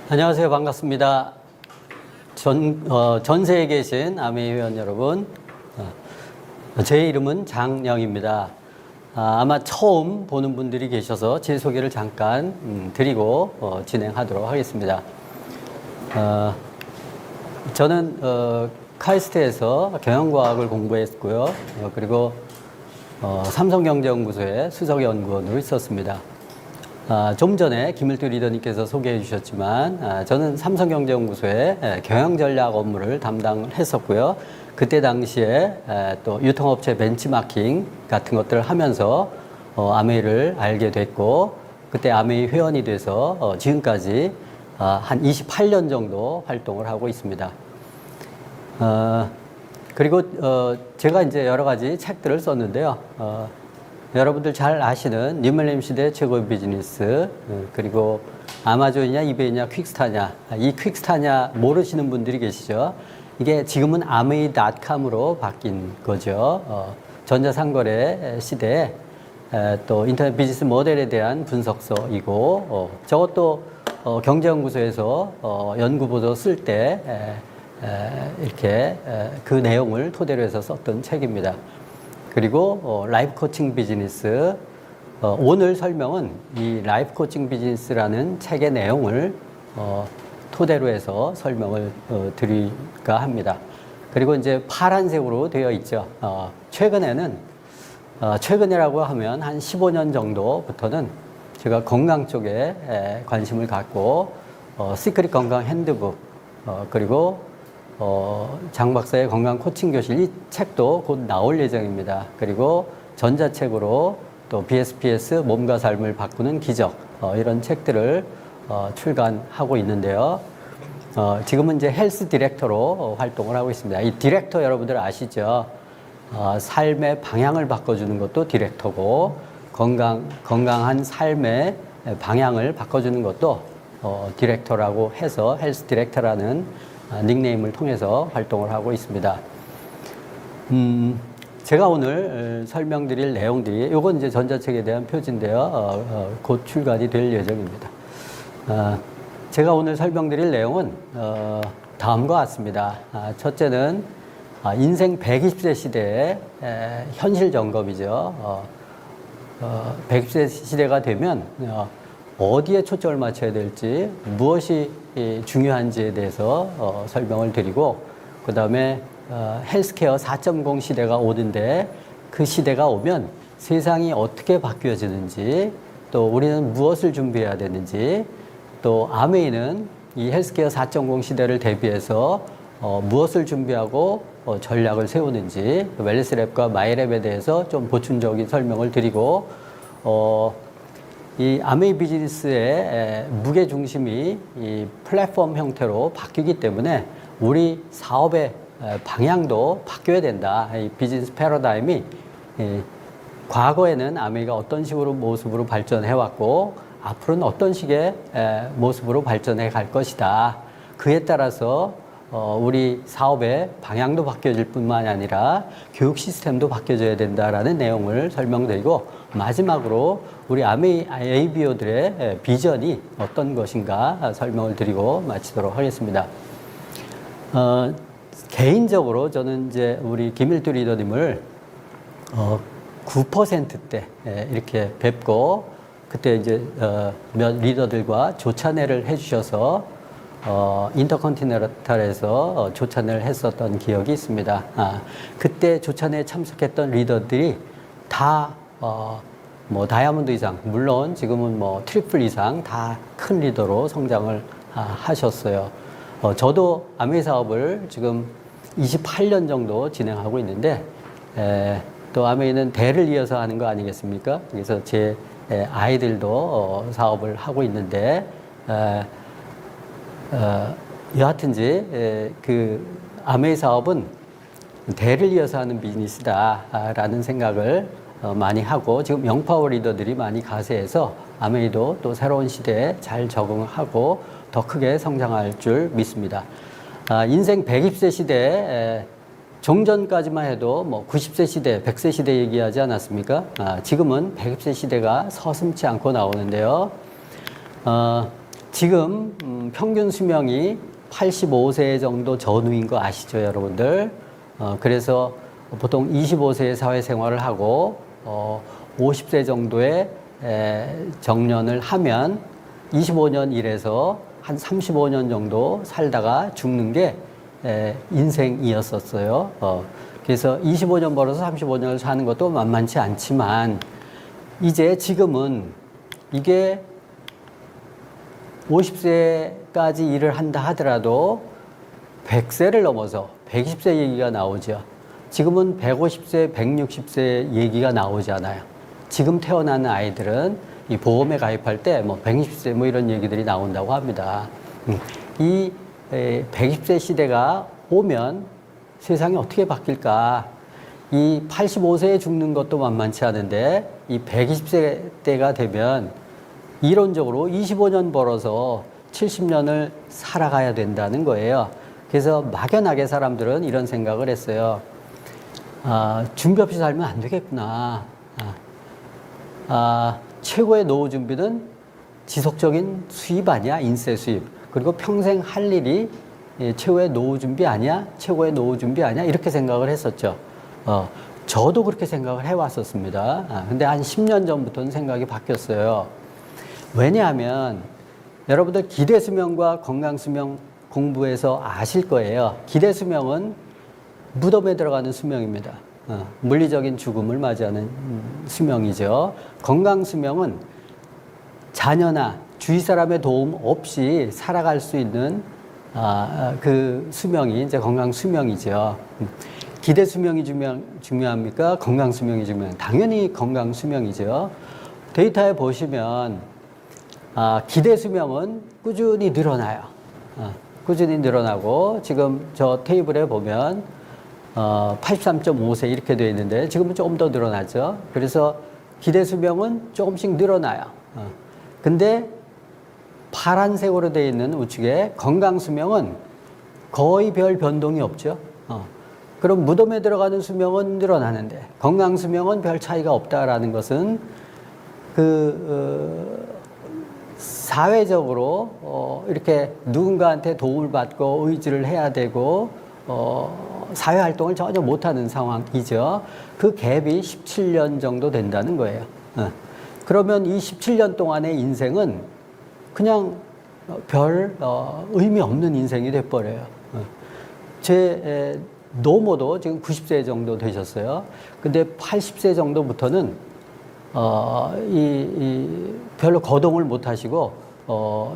안녕하세요. 반갑습니다. 전세에 계신 아메이 회원 여러분, 제 이름은 장영입니다. 아마 처음 보는 분들이 계셔서 제 소개를 잠깐 드리고 진행하도록 하겠습니다. 저는 카이스트에서 경영과학을 공부했고요. 그리고 삼성경제연구소의 수석연구원으로 있었습니다. 좀 전에 김일두 리더님께서 소개해 주셨지만 저는 삼성경제연구소의 경영전략 업무를 담당했었고요. 그때 당시에 또 유통업체 벤치마킹 같은 것들을 하면서 아메이를 알게 됐고, 그때 아메이 회원이 돼서 지금까지 한 28년 정도 활동을 하고 있습니다. 그리고 제가 이제 여러 가지 책들을 썼는데요. 여러분들 잘 아시는 뉴밀레니엄 시대 최고의 비즈니스, 그리고 아마존이냐 이베이냐 퀵스타냐, 이 퀵스타냐 모르시는 분들이 계시죠. 이게 지금은 아메이.com으로 바뀐 거죠. 전자상거래 시대에 또 인터넷 비즈니스 모델에 대한 분석서이고, 저것도 경제연구소에서 연구보도 쓸 때 이렇게 그 내용을 토대로 해서 썼던 책입니다. 그리고 라이프 코칭 비즈니스, 오늘 설명은 이 라이프 코칭 비즈니스라는 책의 내용을 토대로 해서 설명을 드릴까 합니다. 그리고 이제 파란색으로 되어 있죠. 최근이라고 하면 한 15년 정도부터는 제가 건강 쪽에 관심을 갖고 시크릿 건강 핸드북, 그리고 장 박사의 건강 코칭 교실, 이 책도 곧 나올 예정입니다. 그리고 전자책으로 또 BSPS 몸과 삶을 바꾸는 기적, 이런 책들을 출간하고 있는데요. 지금은 이제 헬스 디렉터로 활동을 하고 있습니다. 이 디렉터 여러분들 아시죠? 삶의 방향을 바꿔주는 것도 디렉터고, 건강한 삶의 방향을 바꿔주는 것도 디렉터라고 해서 헬스 디렉터라는 닉네임을 통해서 활동을 하고 있습니다. 제가 오늘 설명드릴 내용들이, 요건 이제 전자책에 대한 표지인데요. 곧 출간이 될 예정입니다. 제가 오늘 설명드릴 내용은 다음과 같습니다. 첫째는 인생 120세 시대의 현실 점검이죠. 120세 시대가 되면 어디에 초점을 맞춰야 될지, 무엇이 중요한지에 대해서 설명을 드리고, 그 다음에 헬스케어 4.0 시대가 오는데, 그 시대가 오면 세상이 어떻게 바뀌어지는지, 또 우리는 무엇을 준비해야 되는지, 또 아메이는 이 헬스케어 4.0 시대를 대비해서 무엇을 준비하고 전략을 세우는지, 웰니스랩과 마이랩에 대해서 좀 보충적인 설명을 드리고, 이 아메이 비즈니스의 무게 중심이 이 플랫폼 형태로 바뀌기 때문에 우리 사업의 방향도 바뀌어야 된다. 이 비즈니스 패러다임이 과거에는 아메이가 어떤 식으로 모습으로 발전해 왔고, 앞으로는 어떤 식의 모습으로 발전해 갈 것이다. 그에 따라서 우리 사업의 방향도 바뀌어질 뿐만 아니라 교육 시스템도 바뀌어져야 된다라는 내용을 설명드리고, 마지막으로 우리 아메이 ABO들의 비전이 어떤 것인가 설명을 드리고 마치도록 하겠습니다. 개인적으로 저는 이제 우리 김일두 리더님을 9%때 이렇게 뵙고, 그때 이제 몇 리더들과 조찬회를 해주셔서 인터컨티넨탈에서 조찬을 했었던 기억이 있습니다. 그때 조찬회에 참석했던 리더들이 다 뭐 다이아몬드 이상, 물론 지금은 뭐 트리플 이상 다 큰 리더로 성장을 하셨어요. 저도 아메이 사업을 지금 28년 정도 진행하고 있는데, 또 아메이는 대를 이어서 하는 거 아니겠습니까? 그래서 제 아이들도 사업을 하고 있는데, 여하튼지 그 아메이 사업은 대를 이어서 하는 비즈니스다라는 생각을 많이 하고, 지금 영파워 리더들이 많이 가세해서 아메이도 또 새로운 시대에 잘 적응하고 더 크게 성장할 줄 믿습니다. 인생 120세 시대에 종전까지만 해도 뭐 90세 시대, 100세 시대 얘기하지 않았습니까? 지금은 120세 시대가 서슴지 않고 나오는데요. 지금 평균 수명이 85세 정도 전후인 거 아시죠, 여러분들? 그래서 보통 25세에 사회생활을 하고 50세 정도의 정년을 하면 25년 일해서 한 35년 정도 살다가 죽는 게 인생이었었어요. 그래서 25년 벌어서 35년을 사는 것도 만만치 않지만 이제 지금은 이게 50세까지 일을 한다 하더라도 100세를 넘어서 120세 얘기가 나오죠. 지금은 150세, 160세 얘기가 나오잖아요. 지금 태어나는 아이들은 이 보험에 가입할 때 뭐 120세 뭐 이런 얘기들이 나온다고 합니다. 이 120세 시대가 오면 세상이 어떻게 바뀔까? 이 85세에 죽는 것도 만만치 않은데 이 120세 때가 되면 이론적으로 25년 벌어서 70년을 살아가야 된다는 거예요. 그래서 막연하게 사람들은 이런 생각을 했어요. 준비 없이 살면 안 되겠구나. 최고의 노후 준비는 지속적인 수입 아니야? 인세 수입. 그리고 평생 할 일이 최고의 노후 준비 아니야? 최고의 노후 준비 아니야? 이렇게 생각을 했었죠. 저도 그렇게 생각을 해왔었습니다. 근데 한 10년 전부터는 생각이 바뀌었어요. 왜냐하면 여러분들 기대수명과 건강수명 공부해서 아실 거예요. 기대수명은 무덤에 들어가는 수명입니다. 물리적인 죽음을 맞이하는 수명이죠. 건강수명은 자녀나 주위 사람의 도움 없이 살아갈 수 있는 그 수명이 이제 건강수명이죠. 기대수명이 중요합니까? 건강수명이 중요합니까? 당연히 건강수명이죠. 데이터에 보시면 기대수명은 꾸준히 늘어나요. 꾸준히 늘어나고 지금 저 테이블에 보면 83.5세 이렇게 되어 있는데 지금은 조금 더 늘어나죠. 그래서 기대수명은 조금씩 늘어나요. 근데 파란색으로 되어 있는 우측에 건강수명은 거의 별 변동이 없죠. 그럼 무덤에 들어가는 수명은 늘어나는데 건강수명은 별 차이가 없다라는 것은 사회적으로 이렇게 누군가한테 도움을 받고 의지를 해야 되고 사회활동을 전혀 못하는 상황이죠. 그 갭이 17년 정도 된다는 거예요. 그러면 이 17년 동안의 인생은 그냥 별 의미 없는 인생이 돼버려요. 제 노모도 지금 90세 정도 되셨어요. 근데 80세 정도부터는 별로 거동을 못 하시고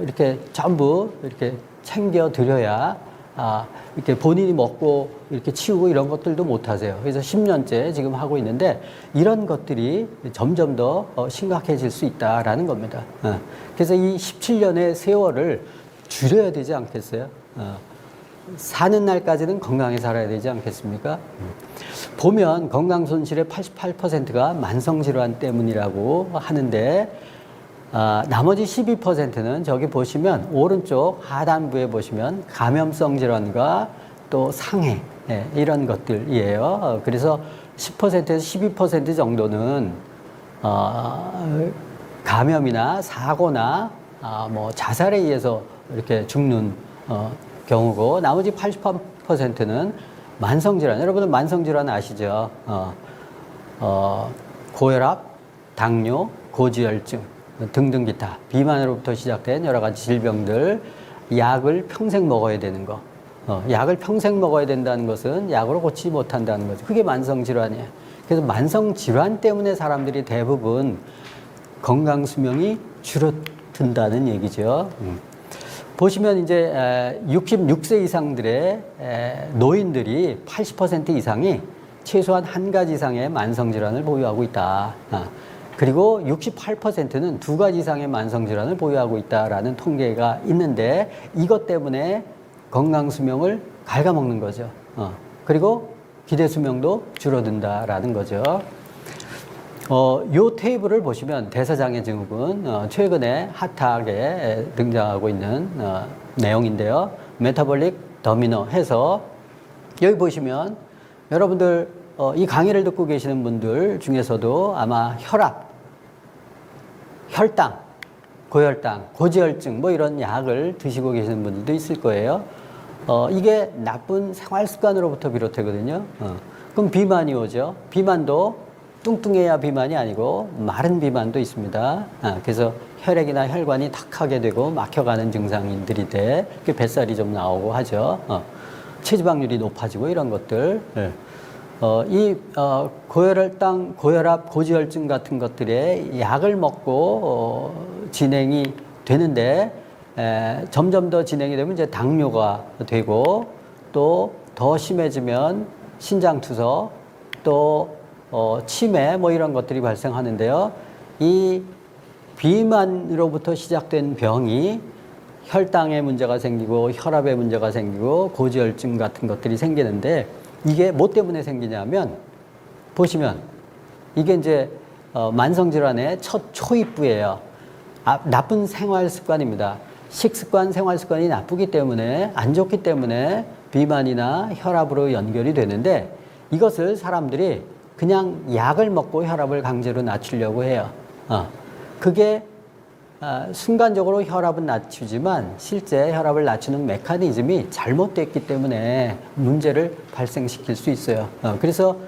이렇게 전부 이렇게 챙겨 드려야 이렇게 본인이 먹고 이렇게 치우고 이런 것들도 못 하세요. 그래서 10년째 지금 하고 있는데 이런 것들이 점점 더 심각해질 수 있다라는 겁니다. 그래서 이 17년의 세월을 줄여야 되지 않겠어요? 사는 날까지는 건강히 살아야 되지 않겠습니까? 보면 건강 손실의 88%가 만성질환 때문이라고 하는데 나머지 12%는 저기 보시면 오른쪽 하단부에 보시면 감염성 질환과 또 상해 이런 것들이에요. 그래서 10%에서 12% 정도는 감염이나 사고나 뭐 자살에 의해서 이렇게 죽는 경우고 나머지 88%는 만성질환. 여러분들 만성질환 아시죠? 고혈압, 당뇨, 고지혈증 등등 기타 비만으로부터 시작된 여러 가지 질병들 약을 평생 먹어야 되는 거. 약을 평생 먹어야 된다는 것은 약으로 고치지 못한다는 거죠. 그게 만성질환이에요. 그래서 만성질환 때문에 사람들이 대부분 건강수명이 줄어든다는 얘기죠. 보시면 이제 66세 이상들의 노인들이 80% 이상이 최소한 한 가지 이상의 만성질환을 보유하고 있다. 그리고 68%는 두 가지 이상의 만성질환을 보유하고 있다라는 통계가 있는데 이것 때문에 건강수명을 갉아먹는 거죠. 그리고 기대수명도 줄어든다라는 거죠. 요 테이블을 보시면 대사장애 증후군 최근에 핫하게 등장하고 있는 내용인데요. 메타볼릭 더미너 해서 여기 보시면 여러분들 이 강의를 듣고 계시는 분들 중에서도 아마 혈압, 혈당 고혈당, 고지혈증 뭐 이런 약을 드시고 계시는 분들도 있을 거예요. 이게 나쁜 생활 습관으로부터 비롯되거든요. 그럼 비만이 오죠. 비만도 뚱뚱해야 비만이 아니고 마른 비만도 있습니다. 그래서 혈액이나 혈관이 탁하게 되고 막혀가는 증상들인데 뱃살이 좀 나오고 하죠. 체지방률이 높아지고 이런 것들. 고혈당, 고혈압, 고지혈증 같은 것들에 약을 먹고 진행이 되는데 점점 더 진행이 되면 이제 당뇨가 되고 또 더 심해지면 신장투석 또 치매 뭐 이런 것들이 발생하는데요. 이 비만으로부터 시작된 병이 혈당에 문제가 생기고 혈압에 문제가 생기고 고지혈증 같은 것들이 생기는데 이게 뭐 때문에 생기냐면 보시면 이게 이제 만성질환의 첫 초입부예요. 나쁜 생활 습관입니다. 식습관, 생활 습관이 나쁘기 때문에 안 좋기 때문에 비만이나 혈압으로 연결이 되는데 이것을 사람들이 그냥 약을 먹고 혈압을 강제로 낮추려고 해요. 그게 순간적으로 혈압은 낮추지만 실제 혈압을 낮추는 메커니즘이 잘못됐기 때문에 문제를 발생시킬 수 있어요. 그래서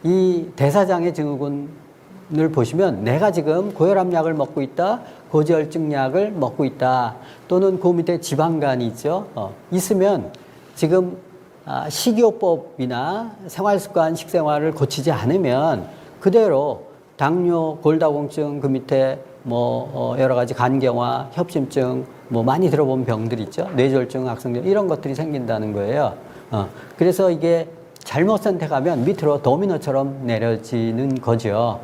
이 대사장애 증후군을 보시면 내가 지금 고혈압 약을 먹고 있다, 고지혈증 약을 먹고 있다, 또는 그 밑에 지방간이 있죠. 있으면 지금 식이요법이나 생활습관, 식생활을 고치지 않으면 그대로 당뇨, 골다공증, 그 밑에 뭐 여러 가지 간경화, 협심증, 뭐 많이 들어본 병들 있죠. 뇌졸중, 악성증 이런 것들이 생긴다는 거예요. 그래서 이게 잘못 선택하면 밑으로 도미노처럼 내려지는 거죠.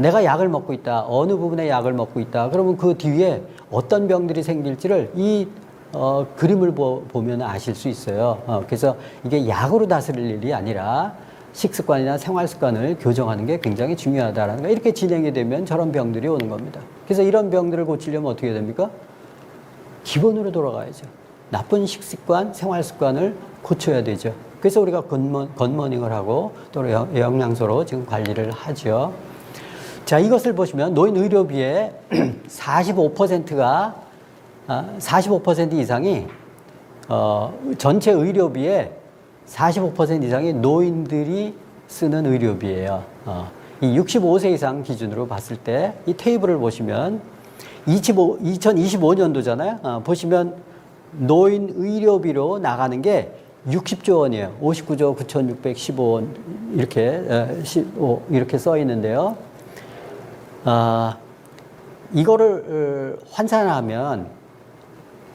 내가 약을 먹고 있다. 어느 부분에 약을 먹고 있다. 그러면 그 뒤에 어떤 병들이 생길지를 이 그림을 보면 아실 수 있어요. 그래서 이게 약으로 다스릴 일이 아니라 식습관이나 생활습관을 교정하는 게 굉장히 중요하다라는 거. 이렇게 진행이 되면 저런 병들이 오는 겁니다. 그래서 이런 병들을 고치려면 어떻게 됩니까? 기본으로 돌아가야죠. 나쁜 식습관, 생활습관을 고쳐야 되죠. 그래서 우리가 굿모닝을 하고 또 영양소로 지금 관리를 하죠. 자, 이것을 보시면 노인 의료비의 45%가 45% 이상이 전체 의료비의 45% 이상이 노인들이 쓰는 의료비예요. 이 65세 이상 기준으로 봤을 때 이 테이블을 보시면 2025년도잖아요. 보시면 노인 의료비로 나가는 게 60조 원이에요. 59조 9,615원 이렇게 써 있는데요. 이거를 환산하면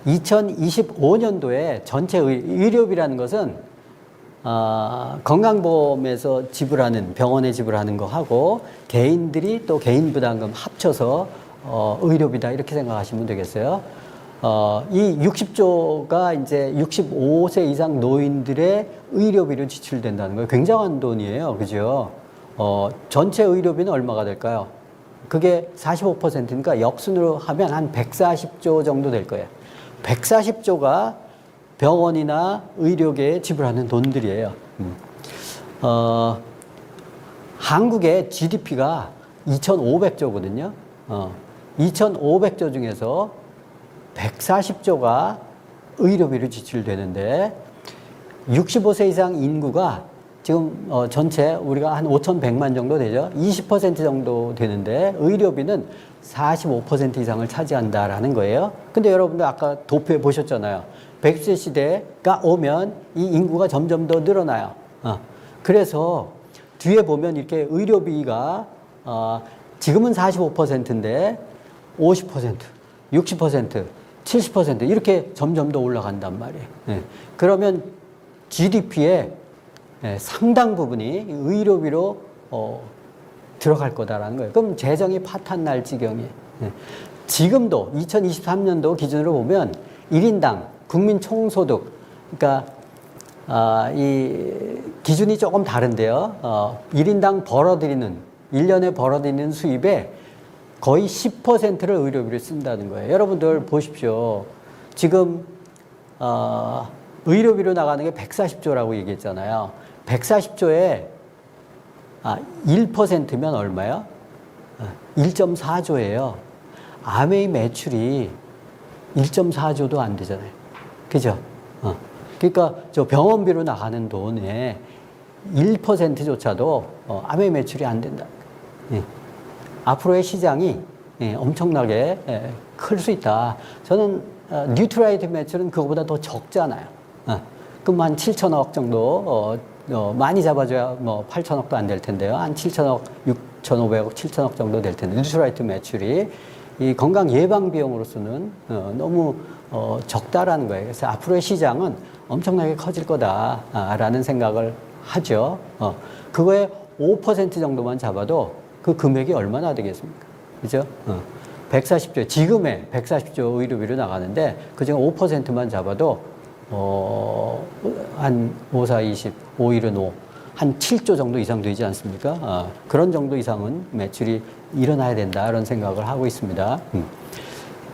2025년도에 전체 의료비라는 것은 건강보험에서 지불하는 병원에 지불하는 거 하고 개인들이 또 개인 부담금 합쳐서 의료비다 이렇게 생각하시면 되겠어요. 이 60조가 이제 65세 이상 노인들의 의료비로 지출된다는 거예요. 굉장한 돈이에요. 그죠? 전체 의료비는 얼마가 될까요? 그게 45%니까 역순으로 하면 한 140조 정도 될 거예요. 140조가 병원이나 의료계에 지불하는 돈들이에요. 한국의 GDP가 2,500조거든요. 2,500조 중에서 140조가 의료비로 지출되는데 65세 이상 인구가 지금 전체 우리가 한 5,100만 정도 되죠. 20% 정도 되는데 의료비는 45% 이상을 차지한다라는 거예요. 근데 여러분들 아까 도표에 보셨잖아요. 100세 시대가 오면 이 인구가 점점 더 늘어나요. 그래서 뒤에 보면 이렇게 의료비가 지금은 45%인데 50%, 60%, 70% 이렇게 점점 더 올라간단 말이에요. 그러면 GDP의 상당 부분이 의료비로 들어갈 거다라는 거예요. 그럼 재정이 파탄 날 지경이에요. 지금도 2023년도 기준으로 보면 1인당 국민 총소득, 그러니까 이 기준이 조금 다른데요. 1인당 벌어들이는 1년에 벌어들이는 수입의 거의 10%를 의료비를 쓴다는 거예요. 여러분들 보십시오. 지금 의료비로 나가는 게 140조라고 얘기했잖아요. 140조에 1%면 얼마요? 1.4조예요. 암웨이 매출이 1.4조도 안 되잖아요. 그죠? 그러니까 저 병원비로 나가는 돈의 1%조차도 암웨이 매출이 안 된다. 예. 앞으로의 시장이 엄청나게 클 수 있다. 저는 뉴트라이트 매출은 그거보다 더 적잖아요. 그럼 한 7천억 정도 많이 잡아줘야 뭐 8천억도 안 될 텐데요. 한 7천억, 6,500억, 7천억 정도 될 텐데 뉴트라이트 매출이 이 건강 예방 비용으로서는 너무 적다라는 거예요. 그래서 앞으로의 시장은 엄청나게 커질 거다라는 생각을 하죠. 그거에 5% 정도만 잡아도 그 금액이 얼마나 되겠습니까? 그죠? 140조, 지금의 140조 의료비로 나가는데 그중 5%만 잡아도 한 5, 4, 20, 5, 1은 5, 한 7조 정도 이상 되지 않습니까? 그런 정도 이상은 매출이 일어나야 된다, 이런 생각을 하고 있습니다.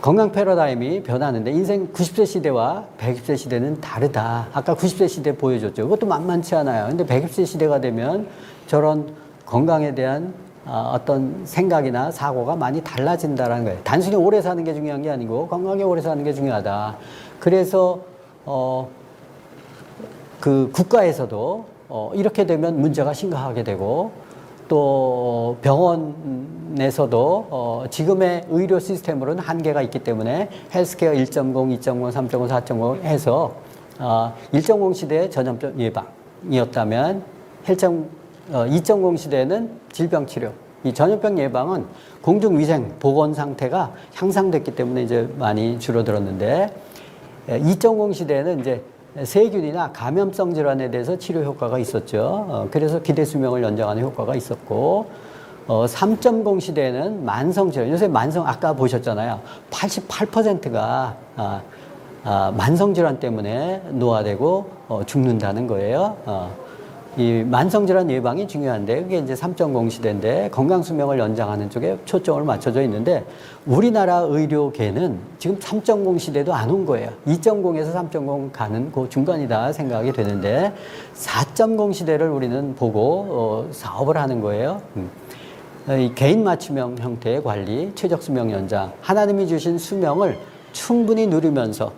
건강 패러다임이 변하는데 인생 90세 시대와 120세 시대는 다르다. 아까 90세 시대 보여줬죠. 그것도 만만치 않아요. 근데 120세 시대가 되면 저런 건강에 대한 어떤 생각이나 사고가 많이 달라진다는 거예요. 단순히 오래 사는 게 중요한 게 아니고 건강하게 오래 사는 게 중요하다. 그래서 그 국가에서도 이렇게 되면 문제가 심각하게 되고 또 병원에서도 지금의 의료 시스템으로는 한계가 있기 때문에 헬스케어 1.0, 2.0, 3.0, 4.0 해서 1.0 시대의 전염병 예방이었다면 2.0 시대에는 질병치료, 이 전염병 예방은 공중위생, 보건 상태가 향상됐기 때문에 이제 많이 줄어들었는데 2.0 시대에는 이제 세균이나 감염성 질환에 대해서 치료 효과가 있었죠. 그래서 기대 수명을 연장하는 효과가 있었고 3.0 시대에는 만성 질환, 요새 아까 보셨잖아요. 88%가 만성 질환 때문에 노화되고 죽는다는 거예요. 이 만성질환 예방이 중요한데 그게 이제 3.0 시대인데 건강수명을 연장하는 쪽에 초점을 맞춰져 있는데 우리나라 의료계는 지금 3.0 시대도 안 온 거예요. 2.0에서 3.0 가는 그 중간이다 생각이 되는데 4.0 시대를 우리는 보고 사업을 하는 거예요. 이 개인 맞춤형 형태의 관리, 최적 수명 연장, 하나님이 주신 수명을 충분히 누리면서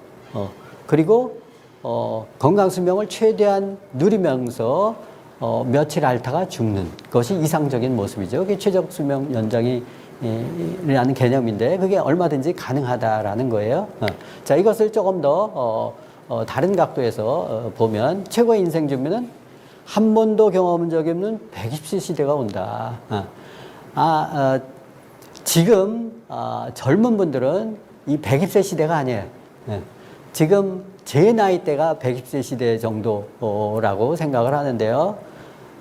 그리고 건강 수명을 최대한 누리면서 며칠 앓다가 죽는 것이 이상적인 모습이죠. 그게 최적 수명 연장이라는 개념인데 그게 얼마든지 가능하다라는 거예요. 자, 이것을 조금 더 다른 각도에서 보면 최고의 인생 준비는 한 번도 경험한 적이 없는 120세 시대가 온다. 지금 젊은 분들은 이 120세 시대가 아니에요. 지금 제 나이대가 120세 시대 정도라고 생각을 하는데요.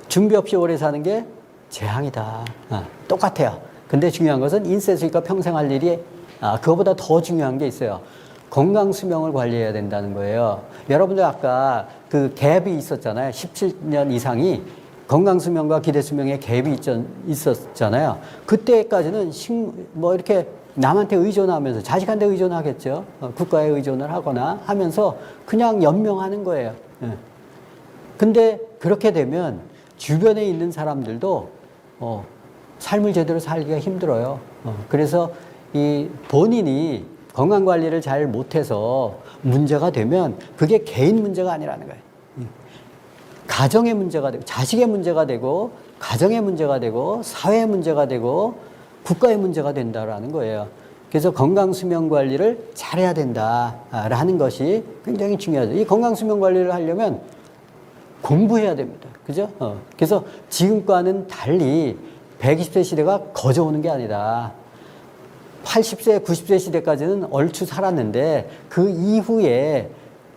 준비 없이 오래 사는 게 재앙이다. 똑같아요. 근데 중요한 것은 인쇄수니까 평생 할 일이 그거보다 더 중요한 게 있어요. 건강 수명을 관리해야 된다는 거예요. 여러분들 아까 그 갭이 있었잖아요. 17년 이상이 건강 수명과 기대 수명의 갭이 있었잖아요. 그때까지는 뭐 이렇게 남한테 의존하면서 자식한테 의존하겠죠. 국가에 의존을 하거나 하면서 그냥 연명하는 거예요. 근데 그렇게 되면 주변에 있는 사람들도 삶을 제대로 살기가 힘들어요. 그래서 이 본인이 건강 관리를 잘 못해서 문제가 되면 그게 개인 문제가 아니라는 거예요. 가정의 문제가 되고 자식의 문제가 되고 가정의 문제가 되고 사회의 문제가 되고 국가의 문제가 된다라는 거예요. 그래서 건강수명 관리를 잘해야 된다라는 것이 굉장히 중요하죠. 이 건강수명 관리를 하려면 공부해야 됩니다. 그죠? 그래서 지금과는 달리 120세 시대가 거저오는 게 아니다. 80세, 90세 시대까지는 얼추 살았는데 그 이후에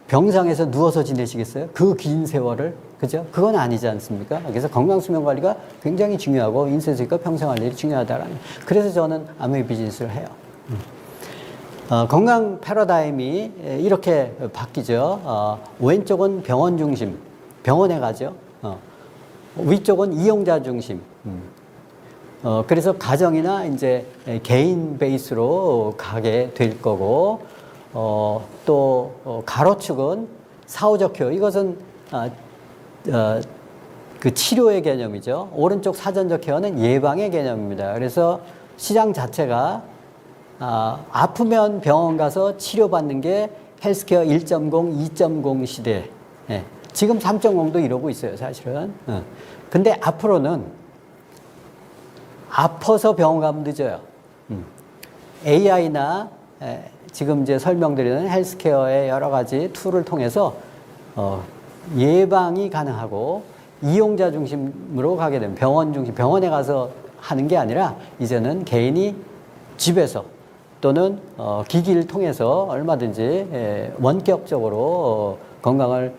병상에서 누워서 지내시겠어요? 그 긴 세월을? 그죠? 그건 아니지 않습니까? 그래서 건강수명 관리가 굉장히 중요하고 인쇄수니까 평생 할 일이 중요하다라는. 그래서 저는 암웨이 비즈니스를 해요. 건강 패러다임이 이렇게 바뀌죠. 왼쪽은 병원 중심, 병원에 가죠. 위쪽은 이용자 중심. 그래서 가정이나 이제 개인 베이스로 가게 될 거고, 또 가로축은 사후적 케어. 이것은 그 치료의 개념이죠. 오른쪽 사전적 케어는 예방의 개념입니다. 그래서 시장 자체가 아프면 병원 가서 치료받는 게 헬스케어 1.0, 2.0 시대. 예. 지금 3.0도 이러고 있어요, 사실은. 근데 앞으로는 아파서 병원 가면 늦어요. AI나 지금 이제 설명드리는 헬스케어의 여러 가지 툴을 통해서 예방이 가능하고 이용자 중심으로 가게 되면 병원 중심, 병원에 가서 하는 게 아니라 이제는 개인이 집에서 또는 기기를 통해서 얼마든지 원격적으로 건강을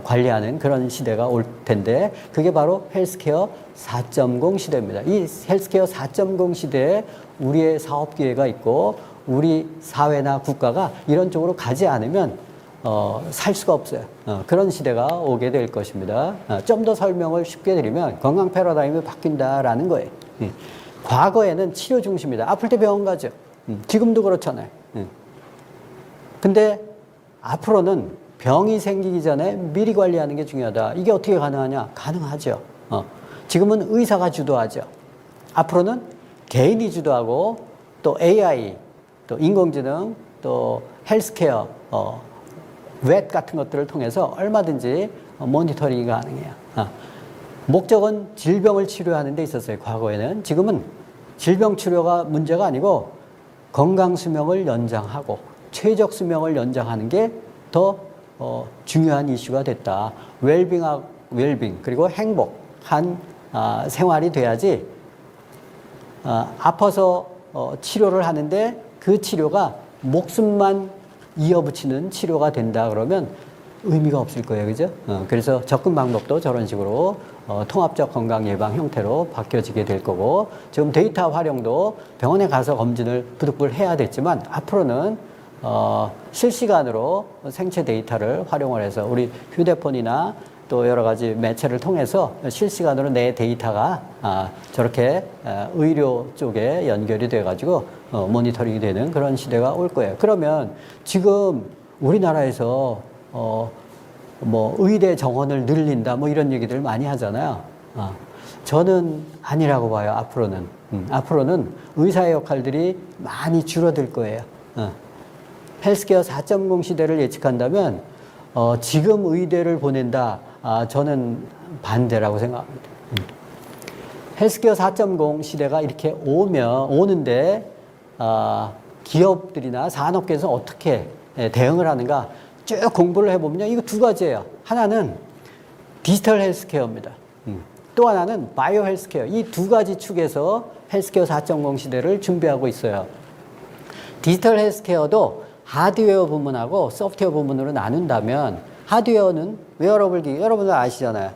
관리하는 그런 시대가 올 텐데 그게 바로 헬스케어 4.0 시대입니다. 이 헬스케어 4.0 시대에 우리의 사업 기회가 있고 우리 사회나 국가가 이런 쪽으로 가지 않으면 살 수가 없어요. 그런 시대가 오게 될 것입니다. 좀 더 설명을 쉽게 드리면 건강 패러다임이 바뀐다라는 거예요. 과거에는 치료 중심이다. 아플 때 병원 가죠. 지금도 그렇잖아요. 근데 앞으로는 병이 생기기 전에 미리 관리하는 게 중요하다. 이게 어떻게 가능하냐? 가능하죠. 지금은 의사가 주도하죠. 앞으로는 개인이 주도하고 또 AI, 또 인공지능, 또 헬스케어, 웹 같은 것들을 통해서 얼마든지 모니터링이 가능해요. 목적은 질병을 치료하는 데 있었어요. 과거에는. 지금은 질병 치료가 문제가 아니고 건강 수명을 연장하고 최적 수명을 연장하는 게 더 중요한 이슈가 됐다. 웰빙 그리고 행복한 생활이 돼야지 아파서 치료를 하는데 그 치료가 목숨만 이어붙이는 치료가 된다 그러면 의미가 없을 거예요. 그죠? 그래서 접근 방법도 저런 식으로 통합적 건강 예방 형태로 바뀌어지게 될 거고 지금 데이터 활용도 병원에 가서 검진을 부득불 해야 됐지만 앞으로는 실시간으로 생체 데이터를 활용을 해서 우리 휴대폰이나 또 여러 가지 매체를 통해서 실시간으로 내 데이터가 저렇게 의료 쪽에 연결이 돼 가지고 모니터링이 되는 그런 시대가 올 거예요. 그러면 지금 우리나라에서 뭐 의대 정원을 늘린다 뭐 이런 얘기들 많이 하잖아요. 저는 아니라고 봐요. 앞으로는 의사의 역할들이 많이 줄어들 거예요. 헬스케어 4.0 시대를 예측한다면 지금 의대를 보낸다. 저는 반대라고 생각합니다. 헬스케어 4.0 시대가 이렇게 오는데 기업들이나 산업계에서 어떻게 대응을 하는가 쭉 공부를 해보면요. 이거 두 가지예요. 하나는 디지털 헬스케어입니다. 또 하나는 바이오 헬스케어. 이 두 가지 축에서 헬스케어 4.0 시대를 준비하고 있어요. 디지털 헬스케어도 하드웨어 부문하고 소프트웨어 부문으로 나눈다면 하드웨어는 웨어러블 기기, 여러분들 아시잖아요.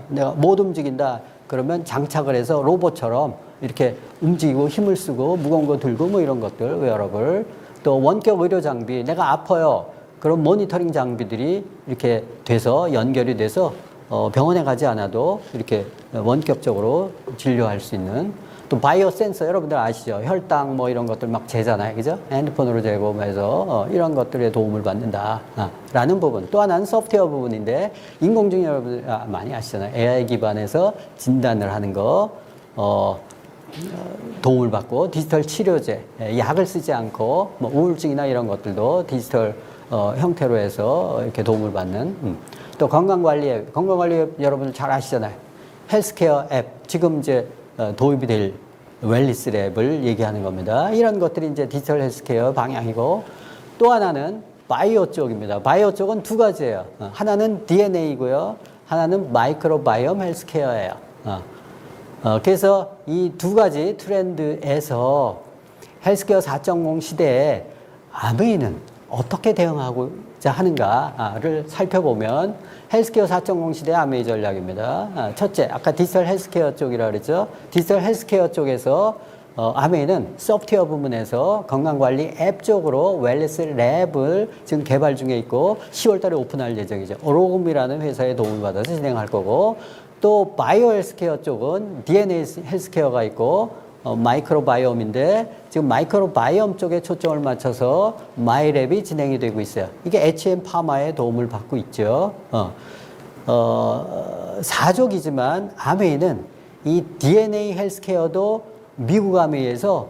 내가 못 움직인다 그러면 장착을 해서 로봇처럼 이렇게 움직이고 힘을 쓰고 무거운 거 들고 뭐 이런 것들 웨어러블. 또 원격 의료 장비, 내가 아파요. 그런 모니터링 장비들이 이렇게 돼서 연결이 돼서 병원에 가지 않아도 이렇게 원격적으로 진료할 수 있는 또 바이오 센서 여러분들 아시죠? 혈당 뭐 이런 것들 막 재잖아요. 그죠? 핸드폰으로 재고 해서 이런 것들에 도움을 받는다. 라는 부분. 또 하나는 소프트웨어 부분인데 인공지능 여러분들 많이 아시잖아요. AI 기반에서 진단을 하는 거 도움을 받고 디지털 치료제, 약을 쓰지 않고 뭐 우울증이나 이런 것들도 디지털 형태로 해서 이렇게 도움을 받는 또 건강관리 앱 여러분들 잘 아시잖아요. 헬스케어 앱 지금 이제 도입이 될 웰리스 랩을 얘기하는 겁니다. 이런 것들이 이제 디지털 헬스케어 방향이고 또 하나는 바이오 쪽입니다. 바이오 쪽은 두 가지예요. 하나는 DNA고요. 하나는 마이크로바이옴 헬스케어예요. 그래서 이 두 가지 트렌드에서 헬스케어 4.0 시대에 아메이는 어떻게 대응하고자 하는가를 살펴보면 헬스케어 4.0 시대의 아메이 전략입니다. 첫째, 아까 디지털 헬스케어 쪽이라고 그랬죠. 디지털 헬스케어 쪽에서 아메이는 소프트웨어 부문에서 건강관리 앱 쪽으로 웰리스 랩을 지금 개발 중에 있고 10월 달에 오픈할 예정이죠. 오로금이라는 회사의 도움을 받아서 진행할 거고 또 바이오 헬스케어 쪽은 DNA 헬스케어가 있고 마이크로바이옴인데 지금 마이크로바이옴 쪽에 초점을 맞춰서 마이랩이 진행이 되고 있어요. 이게 HM파마의 도움을 받고 있죠. 사족이지만 아메이는 이 DNA 헬스케어도 미국 아메이에서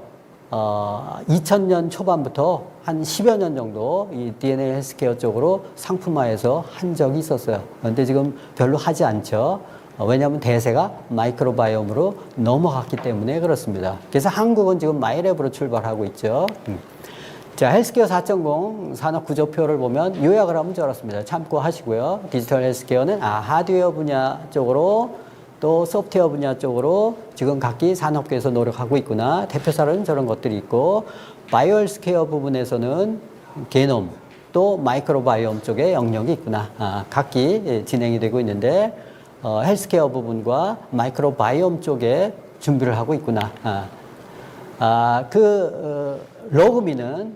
2000년 초반부터 한 10여 년 정도 이 DNA 헬스케어 쪽으로 상품화해서 한 적이 있었어요. 그런데 지금 별로 하지 않죠. 왜냐하면 대세가 마이크로바이옴으로 넘어갔기 때문에 그렇습니다. 그래서 한국은 지금 마이랩으로 출발하고 있죠. 자, 헬스케어 4.0 산업 구조표를 보면 요약을 하면 저렇습니다. 참고하시고요. 디지털 헬스케어는 하드웨어 분야 쪽으로 또 소프트웨어 분야 쪽으로 지금 각기 산업계에서 노력하고 있구나. 대표사로는 저런 것들이 있고, 바이오 헬스케어 부분에서는 게놈 또 마이크로바이옴 쪽에 영역이 있구나. 각기 진행이 되고 있는데 헬스케어 부분과 마이크로바이옴 쪽에 준비를 하고 있구나. 로그미는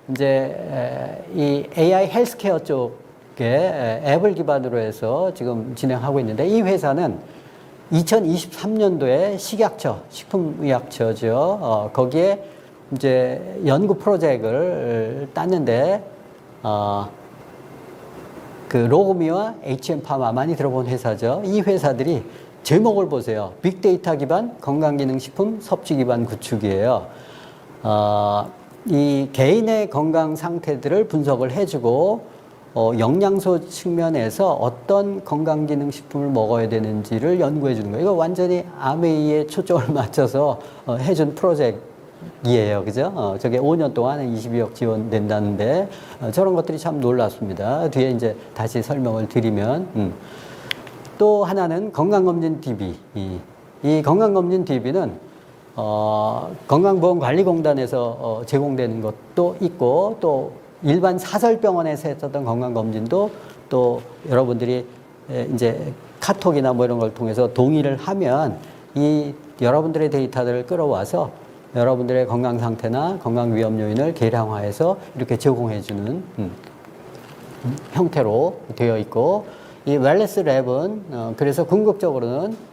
이제 이 AI 헬스케어 쪽에 앱을 기반으로 해서 지금 진행하고 있는데, 이 회사는 2023년도에 식약처, 식품의약처죠. 거기에 이제 연구 프로젝트를 땄는데, 그 로그미와 HM파마 많이 들어본 회사죠. 이 회사들이 제목을 보세요. 빅데이터 기반 건강기능식품 섭취 기반 구축이에요. 이 개인의 건강 상태들을 분석을 해주고 영양소 측면에서 어떤 건강기능식품을 먹어야 되는지를 연구해 주는 거예요. 이거 완전히 아메이에 초점을 맞춰서 해준 프로젝트이에요. 그죠? 저게 5년 동안 22억 지원된다는데 저런 것들이 참 놀랐습니다. 뒤에 이제 다시 설명을 드리면 또 하나는 건강검진 DB. 이 건강검진 DB는 건강보험관리공단에서 제공되는 것도 있고, 또 일반 사설병원에서 했었던 건강검진도 또 여러분들이 이제 카톡이나 뭐 이런 걸 통해서 동의를 하면 이 여러분들의 데이터들을 끌어와서 여러분들의 건강 상태나 건강 위험 요인을 계량화해서 이렇게 제공해주는 형태로 되어 있고, 이 웰네스 랩은 그래서 궁극적으로는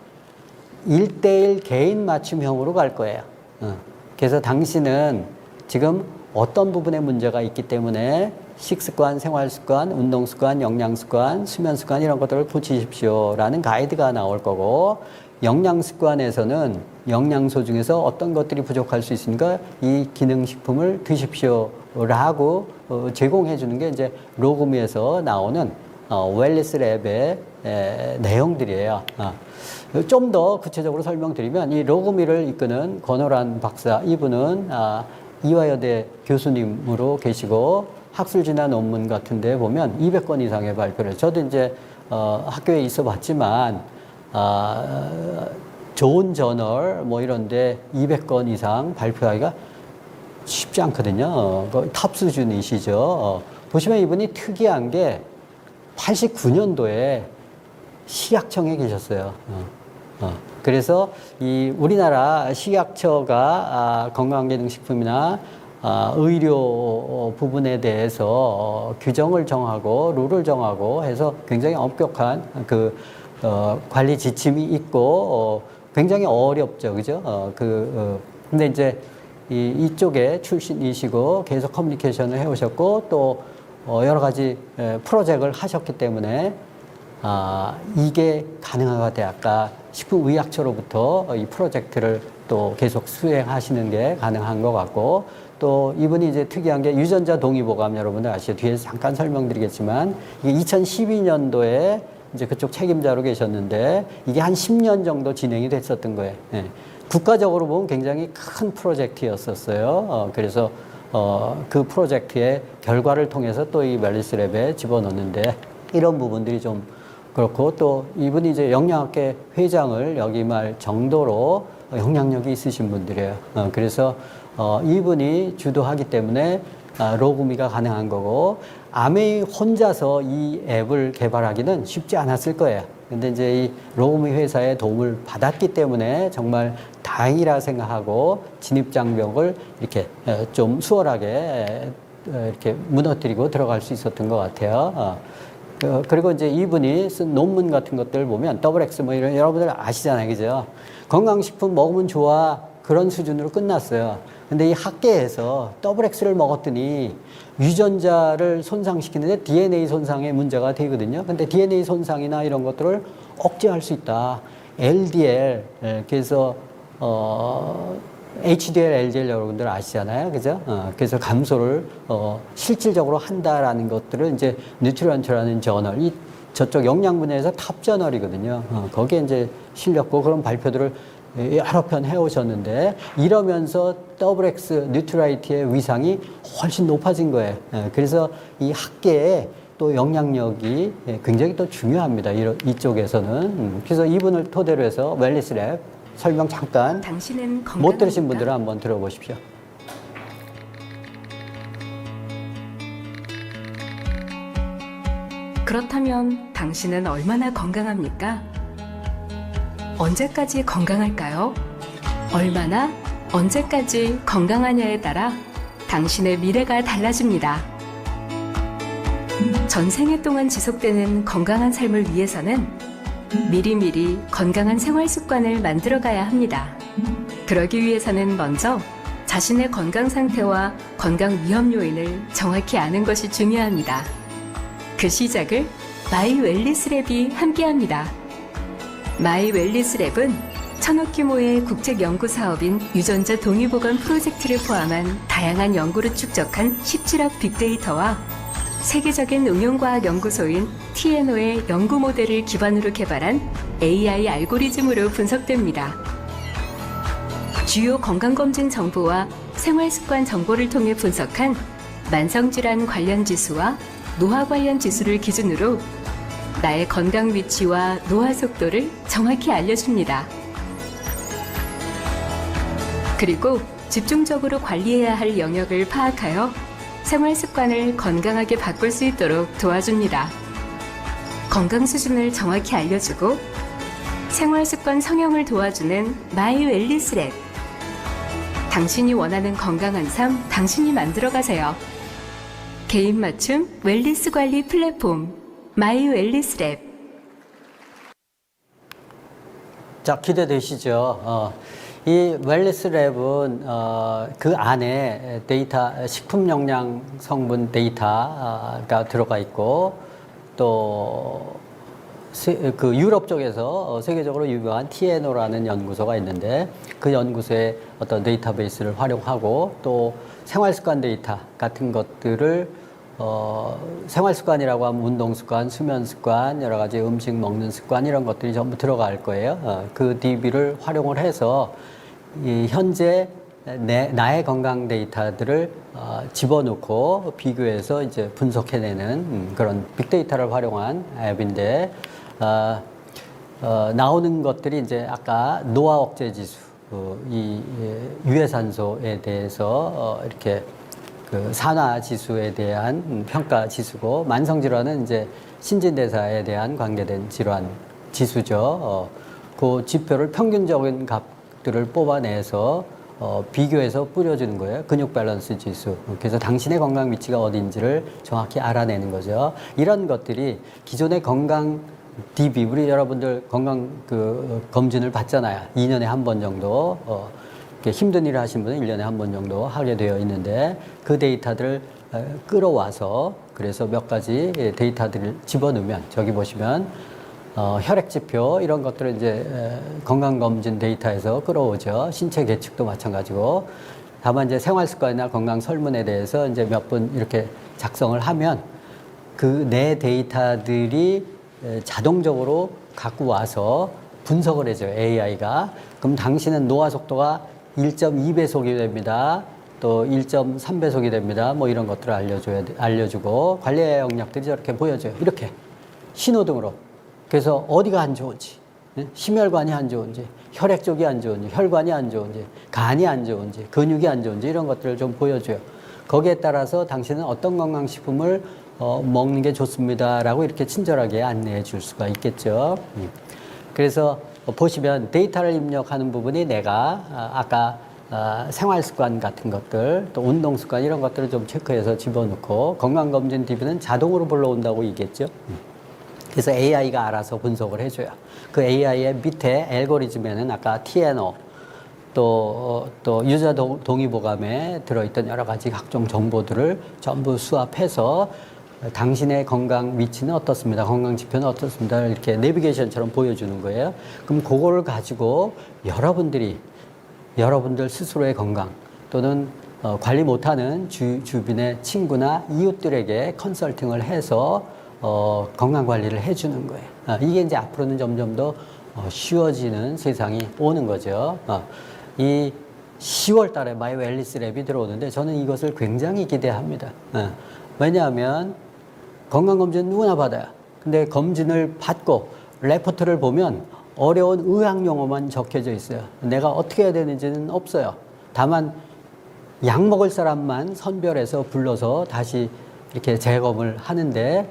1:1 개인 맞춤형으로 갈 거예요. 그래서 당신은 지금 어떤 부분에 문제가 있기 때문에 식습관, 생활습관, 운동습관, 영양습관, 수면습관 이런 것들을 고치십시오라는 가이드가 나올 거고, 영양습관에서는 영양소 중에서 어떤 것들이 부족할 수 있으니까 이 기능식품을 드십시오라고 제공해 주는 게 이제 로그미에서 나오는 웰니스 랩의 내용들이에요. 좀 더 구체적으로 설명드리면, 이 로그미를 이끄는 권호란 박사, 이분은 이화여대 교수님으로 계시고 학술 진화 논문 같은 데 보면 200건 이상의 발표를, 저도 이제 학교에 있어 봤지만 좋은 저널 뭐 이런데 200건 이상 발표하기가 쉽지 않거든요. 탑 수준이시죠. 보시면 이분이 특이한 게 89년도에 식약청에 계셨어요. 그래서 이 우리나라 식약처가 건강기능식품이나 의료 부분에 대해서 규정을 정하고 룰을 정하고 해서 굉장히 엄격한 그 관리 지침이 있고 굉장히 어렵죠, 그죠? 근데 이제 이쪽에 출신이시고 계속 커뮤니케이션을 해오셨고 또 여러 가지 프로젝트를 하셨기 때문에 이게 가능하가 돼. 아까 식품의약처로부터 이 프로젝트를 또 계속 수행하시는 게 가능한 것 같고, 또 이분이 이제 특이한 게 유전자 동의보감, 여러분들 아시죠? 뒤에서 잠깐 설명드리겠지만 이게 2012년도에 이제 그쪽 책임자로 계셨는데 이게 한 10년 정도 진행이 됐었던 거예요. 예. 국가적으로 보면 굉장히 큰 프로젝트였었어요. 그래서 그 프로젝트의 결과를 통해서 또 이 웰니스 랩에 집어넣는데 이런 부분들이 좀 그렇고, 또 이분이 이제 영양학회 회장을 역임할 정도로 영향력이 있으신 분들이에요. 그래서 이분이 주도하기 때문에 로그미가 가능한 거고, 아메이 혼자서 이 앱을 개발하기는 쉽지 않았을 거예요. 근데 이제 이 로그미 회사의 도움을 받았기 때문에 정말 다행이라 생각하고 진입장벽을 이렇게 좀 수월하게 이렇게 무너뜨리고 들어갈 수 있었던 것 같아요. 그리고 이제 이분이 쓴 논문 같은 것들 보면 XX 뭐 이런 여러분들 아시잖아요, 그죠? 건강식품 먹으면 좋아 그런 수준으로 끝났어요. 근데 이 학계에서 XX를 먹었더니 유전자를 손상시키는데 DNA 손상에 문제가 되거든요. 근데 DNA 손상이나 이런 것들을 억제할 수 있다. LDL, 그래서 HDL, LDL 여러분들 아시잖아요. 그죠? 그래서 감소를, 실질적으로 한다라는 것들을 이제 뉴트리언트라는 저널, 저쪽 영양 분야에서 탑 저널이거든요. 거기에 이제 실렸고 그런 발표들을 여러 편 해오셨는데 이러면서 XX 뉴트라이트의 위상이 훨씬 높아진 거예요. 그래서 이 학계에 또 영향력이 굉장히 또 중요합니다. 이쪽에서는. 그래서 이분을 토대로 해서 웰니스랩 설명 잠깐 못 들으신 분들은 한번 들어보십시오. 그렇다면 당신은 얼마나 건강합니까? 언제까지 건강할까요? 얼마나, 언제까지 건강하냐에 따라 당신의 미래가 달라집니다. 전생에 동안 지속되는 건강한 삶을 위해서는 미리미리 건강한 생활 습관을 만들어가야 합니다. 그러기 위해서는 먼저 자신의 건강 상태와 건강 위험 요인을 정확히 아는 것이 중요합니다. 그 시작을 마이 웰니스랩이 함께합니다. 마이 웰니스랩은 1000억 규모의 국책 연구 사업인 유전자 동의보건 프로젝트를 포함한 다양한 연구를 축적한 17억 빅데이터와 세계적인 응용과학 연구소인 TNO의 연구 모델을 기반으로 개발한 AI 알고리즘으로 분석됩니다. 주요 건강검진 정보와 생활습관 정보를 통해 분석한 만성질환 관련 지수와 노화 관련 지수를 기준으로 나의 건강 위치와 노화 속도를 정확히 알려줍니다. 그리고 집중적으로 관리해야 할 영역을 파악하여 생활 습관을 건강하게 바꿀 수 있도록 도와줍니다. 건강 수준을 정확히 알려주고 생활 습관 성형을 도와주는 마이 웰니스랩. 당신이 원하는 건강한 삶, 당신이 만들어가세요. 개인 맞춤 웰니스 관리 플랫폼 마이 웰니스랩. 자, 기대되시죠? 이 웰니스랩은 그 안에 데이터, 식품 영양 성분 데이터가 들어가 있고 또 그 유럽 쪽에서 세계적으로 유명한 TNO라는 연구소가 있는데 그 연구소의 어떤 데이터베이스를 활용하고 또 생활습관 데이터 같은 것들을 생활습관이라고 하면 운동습관, 수면습관, 여러 가지 음식 먹는 습관 이런 것들이 전부 들어갈 거예요. 그 DB를 활용을 해서 이 현재 나의 건강 데이터들을 집어넣고 비교해서 이제 분석해내는 그런 빅데이터를 활용한 앱인데 나오는 것들이 이제 아까 노화 억제 지수, 이 유해산소에 대해서 이렇게 그 산화 지수에 대한 평가 지수고 만성질환은 이제 신진대사에 대한 관계된 질환 지수죠. 그 지표를 평균적인 값들을 뽑아내서 비교해서 뿌려주는 거예요. 근육 밸런스 지수. 그래서 당신의 건강 위치가 어딘지를 정확히 알아내는 거죠. 이런 것들이 기존의 건강 DB, 우리 여러분들 건강 검진을 받잖아요. 2년에 한 번 정도. 힘든 일을 하신 분은 1년에 한 번 정도 하게 되어 있는데 그 데이터들을 끌어와서 그래서 몇 가지 데이터들을 집어넣으면 저기 보시면 혈액 지표 이런 것들을 이제 건강검진 데이터에서 끌어오죠. 신체 계측도 마찬가지고. 다만 이제 생활습관이나 건강 설문에 대해서 이제 몇 분 이렇게 작성을 하면 그 내 데이터들이 자동적으로 갖고 와서 분석을 해줘요. AI가. 그럼 당신은 노화 속도가 1.2배속이 됩니다. 또 1.3배속이 됩니다. 뭐 이런 것들을 알려주고 관리 영역들이 저렇게 보여줘요. 이렇게 신호등으로. 그래서 어디가 안 좋은지, 심혈관이 안 좋은지, 혈액 쪽이 안 좋은지, 혈관이 안 좋은지, 간이 안 좋은지, 근육이 안 좋은지 이런 것들을 좀 보여줘요. 거기에 따라서 당신은 어떤 건강식품을 먹는 게 좋습니다라고 이렇게 친절하게 안내해 줄 수가 있겠죠. 그래서 보시면 데이터를 입력하는 부분이 내가 아까 생활습관 같은 것들 또 운동습관 이런 것들을 좀 체크해서 집어넣고 건강검진 DB는 자동으로 불러온다고 얘기했죠. 그래서 AI가 알아서 분석을 해줘요. 그 AI의 밑에 알고리즘에는 아까 TNO 또 유저 동의보감에 들어있던 여러 가지 각종 정보들을 전부 수합해서 당신의 건강 위치는 어떻습니다. 건강 지표는 어떻습니다. 이렇게 내비게이션처럼 보여주는 거예요. 그럼 그거를 가지고 여러분들이 여러분들 스스로의 건강 또는 관리 못하는 주변의 친구나 이웃들에게 컨설팅을 해서 건강 관리를 해주는 거예요. 이게 이제 앞으로는 점점 더 쉬워지는 세상이 오는 거죠. 이 10월 달에 마이 웰니스 랩이 들어오는데 저는 이것을 굉장히 기대합니다. 왜냐하면 건강검진 누구나 받아요. 근데 검진을 받고 레포트를 보면 어려운 의학 용어만 적혀져 있어요. 내가 어떻게 해야 되는지는 없어요. 다만 약 먹을 사람만 선별해서 불러서 다시 이렇게 재검을 하는데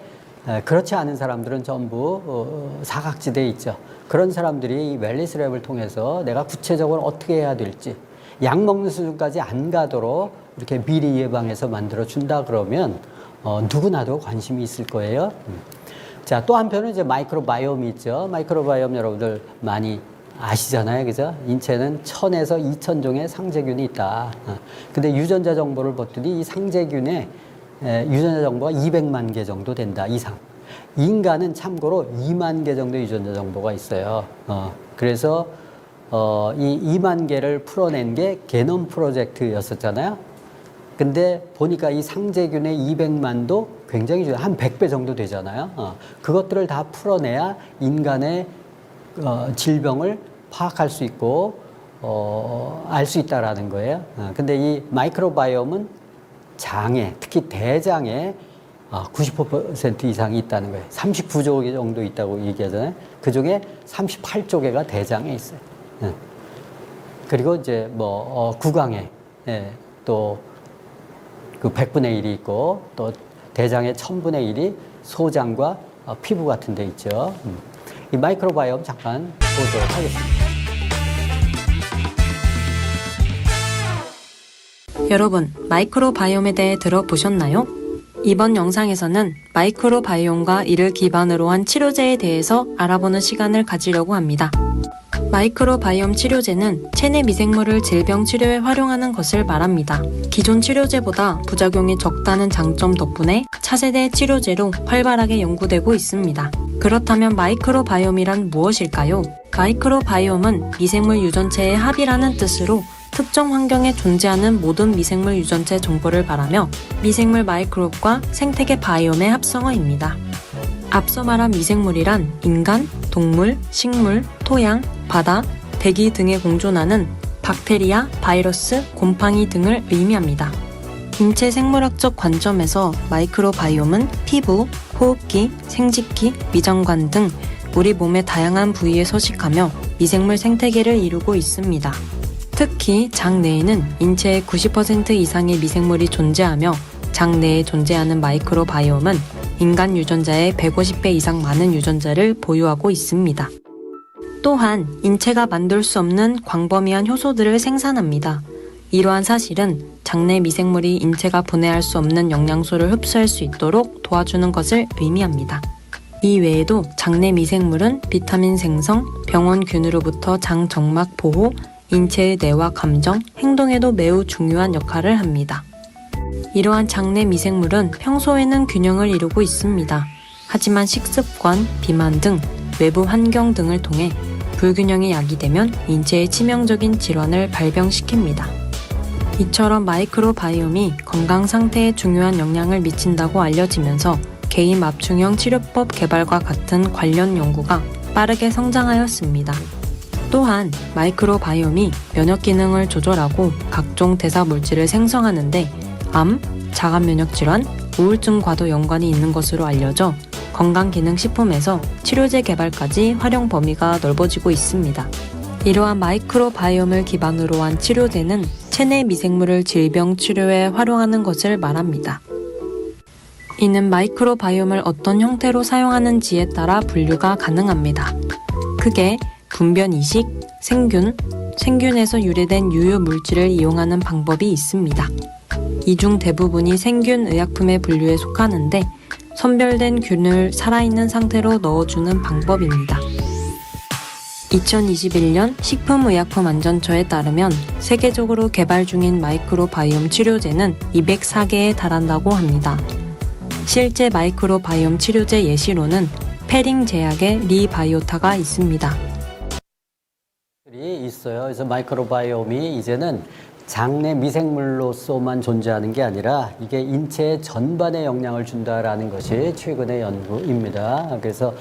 그렇지 않은 사람들은 전부 사각지대에 있죠. 그런 사람들이 이 웰니스 랩을 통해서 내가 구체적으로 어떻게 해야 될지 약 먹는 수준까지 안 가도록 이렇게 미리 예방해서 만들어 준다 그러면 누구나도 관심이 있을 거예요. 자, 또 한편은 이제 마이크로바이옴이 있죠. 마이크로바이옴 여러분들 많이 아시잖아요. 그죠? 인체는 1000에서 2000종의 상재균이 있다. 근데 유전자 정보를 봤더니 이 상재균의 유전자 정보가 200만 개 정도 된다 이상. 인간은 참고로 2만 개 정도 유전자 정보가 있어요. 그래서 이 2만 개를 풀어낸 게 게놈 프로젝트였었잖아요. 근데 보니까 이 상재균의 200만도 굉장히 중요해요. 한 100배 정도 되잖아요. 그것들을 다 풀어내야 인간의 질병을 파악할 수 있고 알 수 있다라는 거예요. 근데 이 마이크로바이옴은 장에, 특히 대장에 90% 이상이 있다는 거예요. 39조 개 정도 있다고 얘기하잖아요. 그 중에 38조 개가 대장에 있어요. 그리고 이제 뭐 구강에 또 그 100분의 1이 있고 또 대장의 1000분의 1이 소장과 피부 같은 데 있죠. 이 마이크로바이옴 잠깐 보도록 하겠습니다. 여러분, 마이크로바이옴에 대해 들어보셨나요? 이번 영상에서는 마이크로바이옴과 이를 기반으로 한 치료제에 대해서 알아보는 시간을 가지려고 합니다. 마이크로바이옴 치료제는 체내 미생물을 질병 치료에 활용하는 것을 말합니다. 기존 치료제보다 부작용이 적다는 장점 덕분에 차세대 치료제로 활발하게 연구되고 있습니다. 그렇다면 마이크로바이옴이란 무엇일까요? 마이크로바이옴은 미생물 유전체의 합이라는 뜻으로 특정 환경에 존재하는 모든 미생물 유전체 정보를 말하며 미생물 마이크롭과 생태계 바이옴의 합성어입니다. 앞서 말한 미생물이란 인간, 동물, 식물, 토양, 바다, 대기 등에 공존하는 박테리아, 바이러스, 곰팡이 등을 의미합니다. 인체 생물학적 관점에서 마이크로바이옴은 피부, 호흡기, 생殖기, 위장관 등 우리 몸의 다양한 부위에 서식하며 미생물 생태계를 이루고 있습니다. 특히 장 내에는 인체의 90% 이상의 미생물이 존재하며 장 내에 존재하는 마이크로바이옴은 인간 유전자의 150배 이상 많은 유전자를 보유하고 있습니다. 또한 인체가 만들 수 없는 광범위한 효소들을 생산합니다. 이러한 사실은 장내 미생물이 인체가 분해할 수 없는 영양소를 흡수할 수 있도록 도와주는 것을 의미합니다. 이 외에도 장내 미생물은 비타민 생성, 병원균으로부터 장 정막 보호, 인체의 뇌와 감정, 행동에도 매우 중요한 역할을 합니다. 이러한 장내 미생물은 평소에는 균형을 이루고 있습니다. 하지만 식습관, 비만 등 외부 환경 등을 통해 불균형이 야기되면 인체에 치명적인 질환을 발병시킵니다. 이처럼 마이크로바이옴이 건강 상태에 중요한 영향을 미친다고 알려지면서 개인 맞춤형 치료법 개발과 같은 관련 연구가 빠르게 성장하였습니다. 또한 마이크로바이옴이 면역 기능을 조절하고 각종 대사 물질을 생성하는데 암, 자가 면역 질환, 우울증과도 연관이 있는 것으로 알려져 건강기능식품에서 치료제 개발까지 활용 범위가 넓어지고 있습니다. 이러한 마이크로바이옴을 기반으로 한 치료제는 체내 미생물을 질병 치료에 활용하는 것을 말합니다. 이는 마이크로바이옴을 어떤 형태로 사용하는지에 따라 분류가 가능합니다. 크게 분변 이식, 생균에서 유래된 유효 물질을 이용하는 방법이 있습니다. 이 중 대부분이 생균 의약품의 분류에 속하는데 선별된 균을 살아있는 상태로 넣어주는 방법입니다. 2021년 식품의약품안전처에 따르면 세계적으로 개발 중인 마이크로바이옴 치료제는 204개에 달한다고 합니다. 실제 마이크로바이옴 치료제 예시로는 페링 제약의 리바이오타가 있습니다. 있어요. 그래서 마이크로바이옴이 이제는 장내 미생물로서만 존재하는 게 아니라 이게 인체 전반에 영향을 준다라는 것이 최근의 연구입니다. 그래서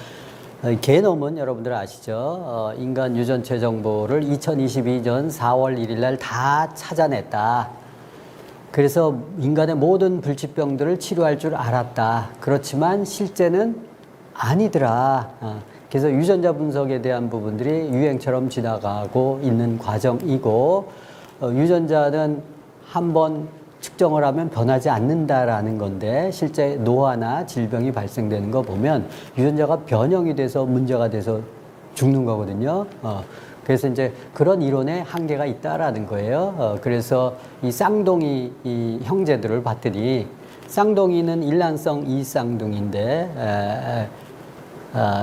게놈은 여러분들 아시죠? 인간 유전체 정보를 2022년 4월 1일 날 다 찾아냈다. 그래서 인간의 모든 불치병들을 치료할 줄 알았다. 그렇지만 실제는 아니더라. 그래서 유전자 분석에 대한 부분들이 유행처럼 지나가고 있는 과정이고, 유전자는 한번 측정을 하면 변하지 않는다라는 건데, 실제 노화나 질병이 발생되는 거 보면 유전자가 변형이 돼서 문제가 돼서 죽는 거거든요. 그래서 이제 그런 이론에 한계가 있다라는 거예요. 그래서 이 쌍둥이 이 형제들을 봤더니, 쌍둥이는 일란성 이쌍둥이인데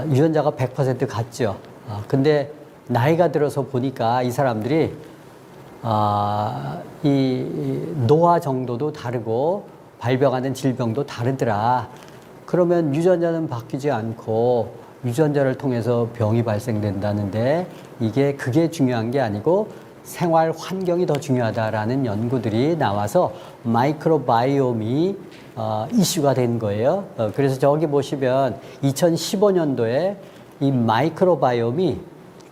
유전자가 100% 같죠. 근데 나이가 들어서 보니까 이 사람들이 이 노화 정도도 다르고 발병하는 질병도 다르더라. 그러면 유전자는 바뀌지 않고 유전자를 통해서 병이 발생된다는데, 그게 중요한 게 아니고 생활 환경이 더 중요하다라는 연구들이 나와서 마이크로바이옴이 이슈가 된 거예요. 그래서 저기 보시면 2015년도에 이 마이크로바이옴이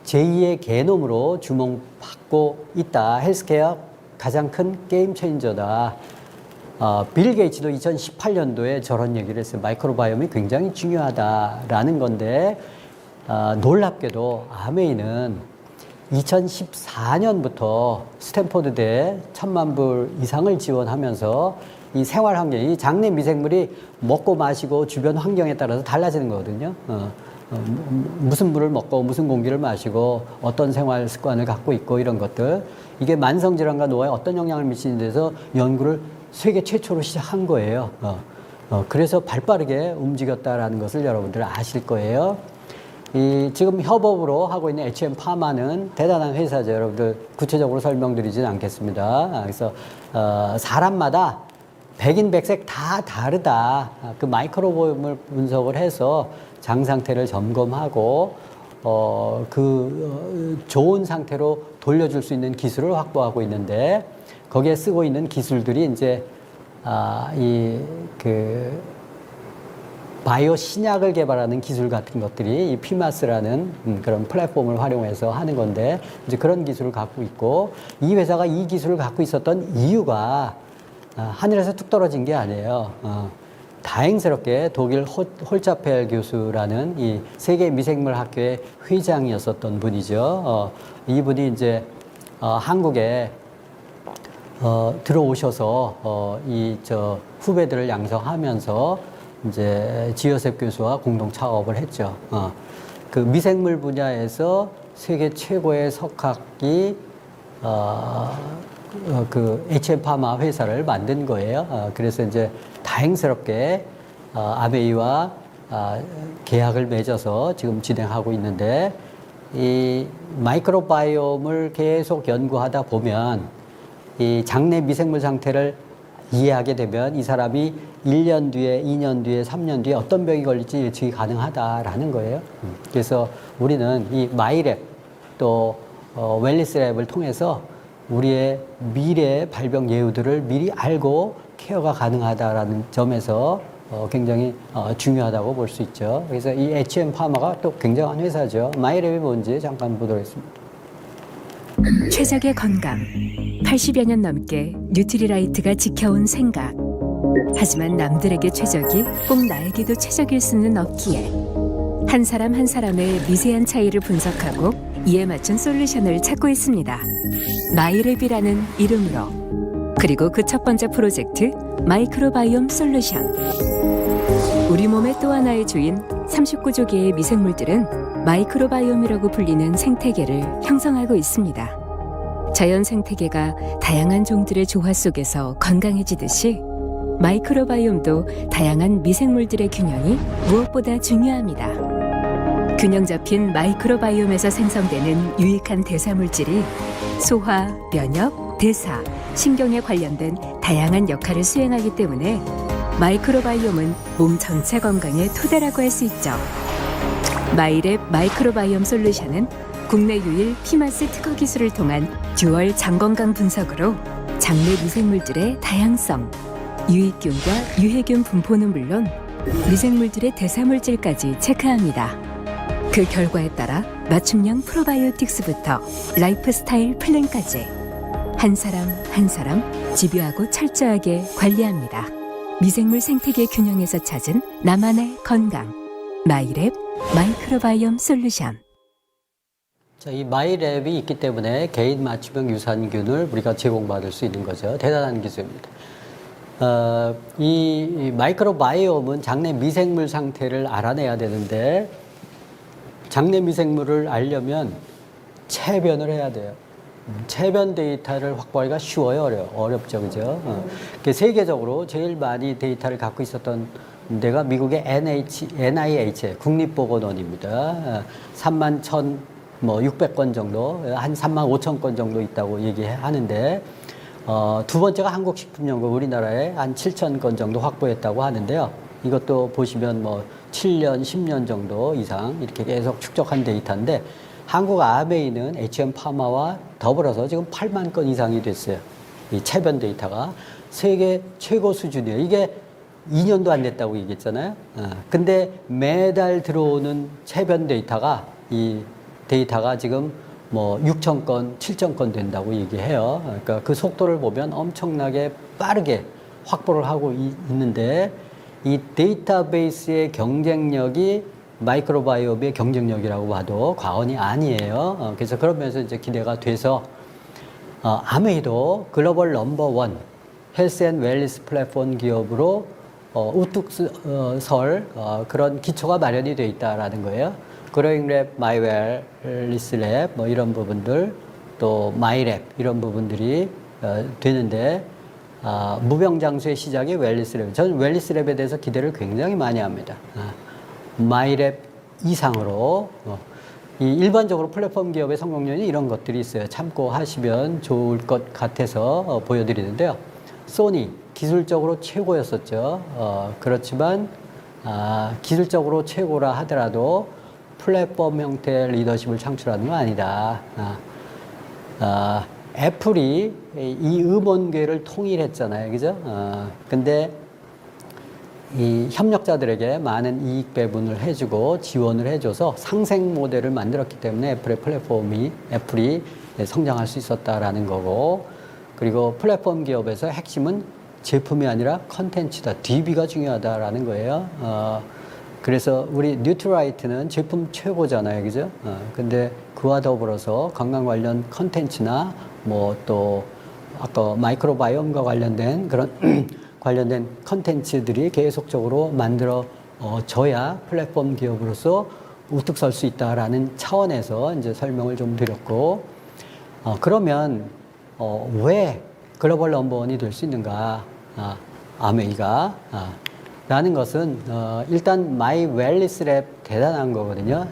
제2의 게놈으로 주목받고 있다. 헬스케어 가장 큰 게임 체인저다. 빌 게이츠도 2018년도에 저런 얘기를 했어요. 마이크로바이옴이 굉장히 중요하다라는 건데, 놀랍게도 아메이는 2014년부터 스탠포드대에 1,000만 불 이상을 지원하면서 이 생활 환경이, 장내 미생물이 먹고 마시고 주변 환경에 따라서 달라지는 거거든요. 무슨 물을 먹고 무슨 공기를 마시고 어떤 생활 습관을 갖고 있고 이런 것들, 이게 만성질환과 노화에 어떤 영향을 미치는 데서 연구를 세계 최초로 시작한 거예요. 그래서 발빠르게 움직였다라는 것을 여러분들 아실 거예요. 지금 협업으로 하고 있는 HM 파마는 대단한 회사죠. 여러분들 구체적으로 설명드리진 않겠습니다. 그래서 사람마다 백인 백색 다 다르다. 그 마이크로바이옴을 분석을 해서 장 상태를 점검하고 좋은 상태로 돌려줄 수 있는 기술을 확보하고 있는데, 거기에 쓰고 있는 기술들이 이제 바이오 신약을 개발하는 기술 같은 것들이 이 피마스라는 그런 플랫폼을 활용해서 하는 건데, 이제 그런 기술을 갖고 있고, 이 회사가 이 기술을 갖고 있었던 이유가 하늘에서 뚝 떨어진 게 아니에요. 다행스럽게 독일 홀차펠 교수라는 이 세계 미생물 학교의 회장이었었던 분이죠. 이분이 이제 한국에 들어오셔서 후배들을 양성하면서 이제 지효셉 교수와 공동 창업을 했죠. 그 미생물 분야에서 세계 최고의 석학이 그 HM 파마 회사를 만든 거예요. 그래서 이제 다행스럽게 아베이와 계약을 맺어서 지금 진행하고 있는데, 이 마이크로바이옴을 계속 연구하다 보면 이 장내 미생물 상태를 이해하게 되면 이 사람이 1년 뒤에, 2년 뒤에, 3년 뒤에 어떤 병이 걸릴지 예측이 가능하다라는 거예요. 그래서 우리는 이 마이랩 또 웰리스랩을 통해서 우리의 미래 발병 예후들을 미리 알고 케어가 가능하다라는 점에서 굉장히 중요하다고 볼 수 있죠. 그래서 이 HM 파마가 또 굉장한 회사죠. 마이랩이 뭔지 잠깐 보도록 하겠습니다. 최적의 건강. 80여 년 넘게 뉴트리라이트가 지켜온 생각. 하지만 남들에게 최적이 꼭 나에게도 최적일 수는 없기에 한 사람 한 사람의 미세한 차이를 분석하고 이에 맞춘 솔루션을 찾고 있습니다. 마이랩이라는 이름으로. 그리고 그 첫 번째 프로젝트 마이크로바이옴 솔루션. 우리 몸의 또 하나의 주인 39조 개의 미생물들은 마이크로바이옴이라고 불리는 생태계를 형성하고 있습니다. 자연 생태계가 다양한 종들의 조화 속에서 건강해지듯이 마이크로바이옴도 다양한 미생물들의 균형이 무엇보다 중요합니다. 균형 잡힌 마이크로바이옴에서 생성되는 유익한 대사물질이 소화, 면역, 대사, 신경에 관련된 다양한 역할을 수행하기 때문에 마이크로바이옴은 몸 전체 건강의 토대라고 할 수 있죠. 마이랩 마이크로바이옴 솔루션은 국내 유일 피마스 특허 기술을 통한 듀얼 장건강 분석으로 장내 미생물들의 다양성, 유익균과 유해균 분포는 물론 미생물들의 대사물질까지 체크합니다. 그 결과에 따라 맞춤형 프로바이오틱스부터 라이프스타일 플랜까지 한 사람 한 사람 집요하고 철저하게 관리합니다. 미생물 생태계 균형에서 찾은 나만의 건강. 마이랩 마이크로바이옴 솔루션. 자, 이 마이랩이 있기 때문에 개인 맞춤형 유산균을 우리가 제공받을 수 있는 거죠. 대단한 기술입니다. 이 마이크로바이옴은 장내 미생물 상태를 알아내야 되는데 장내 미생물을 알려면 체변을 해야 돼요. 체변 데이터를 확보하기가 쉬워요, 어렵죠, 그죠? 세계적으로 제일 많이 데이터를 갖고 있었던 데가 미국의 NIH 국립보건원입니다. 31,600건 정도, 한 35,000건 정도 있다고 얘기하는데, 두 번째가 한국식품연구원 우리나라에 한 7,000건 정도 확보했다고 하는데요. 이것도 보시면 7년, 10년 정도 이상 이렇게 계속 축적한 데이터인데, 한국 아메이는 HM파마와 더불어서 지금 8만 건 이상이 됐어요. 이 체변 데이터가 세계 최고 수준이에요. 이게 2년도 안 됐다고 얘기했잖아요. 근데 매달 들어오는 체변 데이터가 이 데이터가 지금 6천 건, 7천 건 된다고 얘기해요. 그러니까 그 속도를 보면 엄청나게 빠르게 확보를 하고 있는데 이 데이터베이스의 경쟁력이 마이크로바이옴의 경쟁력이라고 봐도 과언이 아니에요. 그래서 그러면서 이제 기대가 돼서 아메이도 글로벌 넘버원 헬스 앤 웰니스 플랫폼 기업으로 우뚝 설 그런 기초가 마련이 되어 있다라는 거예요. 그로잉랩, 마이웰리스랩 이런 부분들 또 마이랩 이런 부분들이 되는데 무병장수의 시작이 웰니스랩. 저는 웰니스랩에 대해서 기대를 굉장히 많이 합니다. 마이랩 이상으로 이 일반적으로 플랫폼 기업의 성공 요인이 이런 것들이 있어요. 참고하시면 좋을 것 같아서 보여드리는데요. 소니 기술적으로 최고였었죠. 그렇지만 기술적으로 최고라 하더라도 플랫폼 형태의 리더십을 창출하는 건 아니다. 애플이 이 음원계를 통일했잖아요. 그죠? 근데 이 협력자들에게 많은 이익 배분을 해주고 지원을 해줘서 상생 모델을 만들었기 때문에 애플이 성장할 수 있었다라는 거고, 그리고 플랫폼 기업에서 핵심은 제품이 아니라 컨텐츠다. DB가 중요하다라는 거예요. 그래서 우리 뉴트라이트는 제품 최고잖아요. 그죠? 근데 그와 더불어서 건강 관련 컨텐츠나 또 아까 마이크로바이옴과 관련된 그런 관련된 컨텐츠들이 계속적으로 만들어져야 플랫폼 기업으로서 우뚝 설 수 있다라는 차원에서 이제 설명을 좀 드렸고, 그러면 왜 글로벌 넘버원이 될 수 있는가? 아메이가 라는 것은 일단 마이 웰니스랩 대단한 거거든요.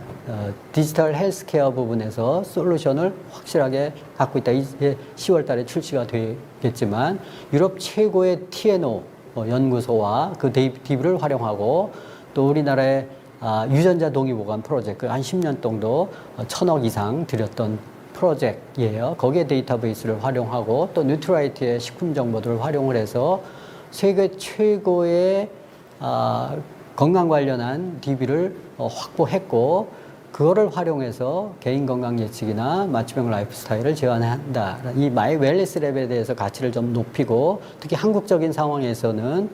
디지털 헬스케어 부분에서 솔루션을 확실하게 갖고 있다. 이제 10월 달에 출시가 되겠지만 유럽 최고의 TNO 연구소와 그 DB를 활용하고 또 우리나라의 유전자 동의보관 프로젝트 한 10년 정도 1,000억 이상 들였던 프로젝트예요. 거기에 데이터베이스를 활용하고 또 뉴트라이트의 식품 정보들을 활용을 해서 세계 최고의 건강 관련한 DB를 확보했고 그거를 활용해서 개인 건강 예측이나 맞춤형 라이프 스타일을 제안한다. 이 마이 웰니스 랩에 대해서 가치를 좀 높이고 특히 한국적인 상황에서는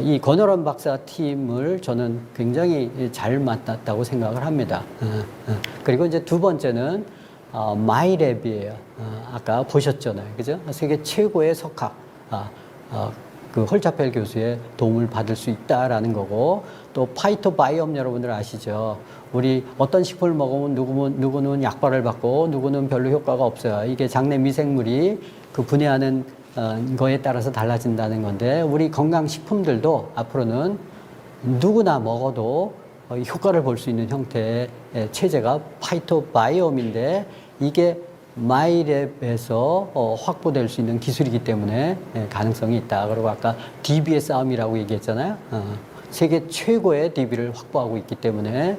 이 권호람 박사 팀을 저는 굉장히 잘 만났다고 생각을 합니다. 그리고 이제 두 번째는 마이랩이에요. 아까 보셨잖아요. 그죠? 세계 최고의 석학. 그 홀차펠 교수의 도움을 받을 수 있다라는 거고 또 파이토바이옴 여러분들 아시죠? 우리 어떤 식품을 먹으면 누구는 약발을 받고 누구는 별로 효과가 없어요. 이게 장내 미생물이 그 분해하는 거에 따라서 달라진다는 건데 우리 건강식품들도 앞으로는 누구나 먹어도 효과를 볼 수 있는 형태의 체제가 파이토바이옴인데 이게 마이랩에서 확보될 수 있는 기술이기 때문에 가능성이 있다. 그리고 아까 DB의 싸움이라고 얘기했잖아요. 세계 최고의 DB를 확보하고 있기 때문에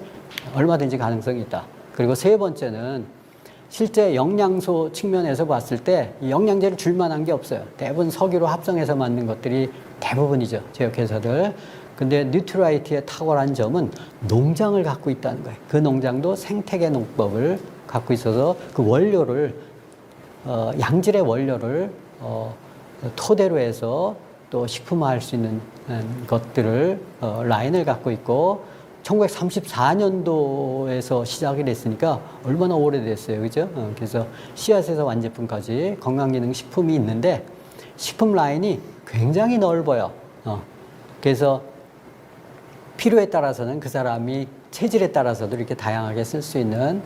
얼마든지 가능성이 있다. 그리고 세 번째는 실제 영양소 측면에서 봤을 때 이 영양제를 줄 만한 게 없어요. 대부분 석유로 합성해서 만든 것들이 대부분이죠. 제약회사들. 근데 뉴트라이트의 탁월한 점은 농장을 갖고 있다는 거예요. 그 농장도 생태계 농법을 갖고 있어서 그 원료를 양질의 원료를 토대로 해서 또 식품화할 수 있는 것들을 라인을 갖고 있고 1934년도에서 시작이 됐으니까 얼마나 오래됐어요. 그죠? 그래서 씨앗에서 완제품까지 건강기능식품이 있는데 식품 라인이 굉장히 넓어요. 그래서 필요에 따라서는 그 사람이 체질에 따라서도 이렇게 다양하게 쓸 수 있는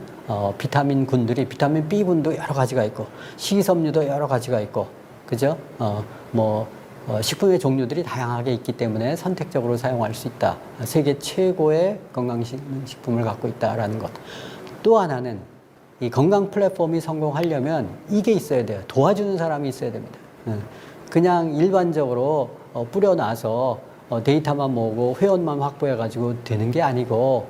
비타민 군들이 비타민 B군도 여러 가지가 있고 식이섬유도 여러 가지가 있고 그죠? 식품의 종류들이 다양하게 있기 때문에 선택적으로 사용할 수 있다. 세계 최고의 건강식품을 갖고 있다라는 것. 또 하나는 이 건강 플랫폼이 성공하려면 이게 있어야 돼요. 도와주는 사람이 있어야 됩니다. 그냥 일반적으로 뿌려놔서 데이터만 모으고 회원만 확보해가지고 되는 게 아니고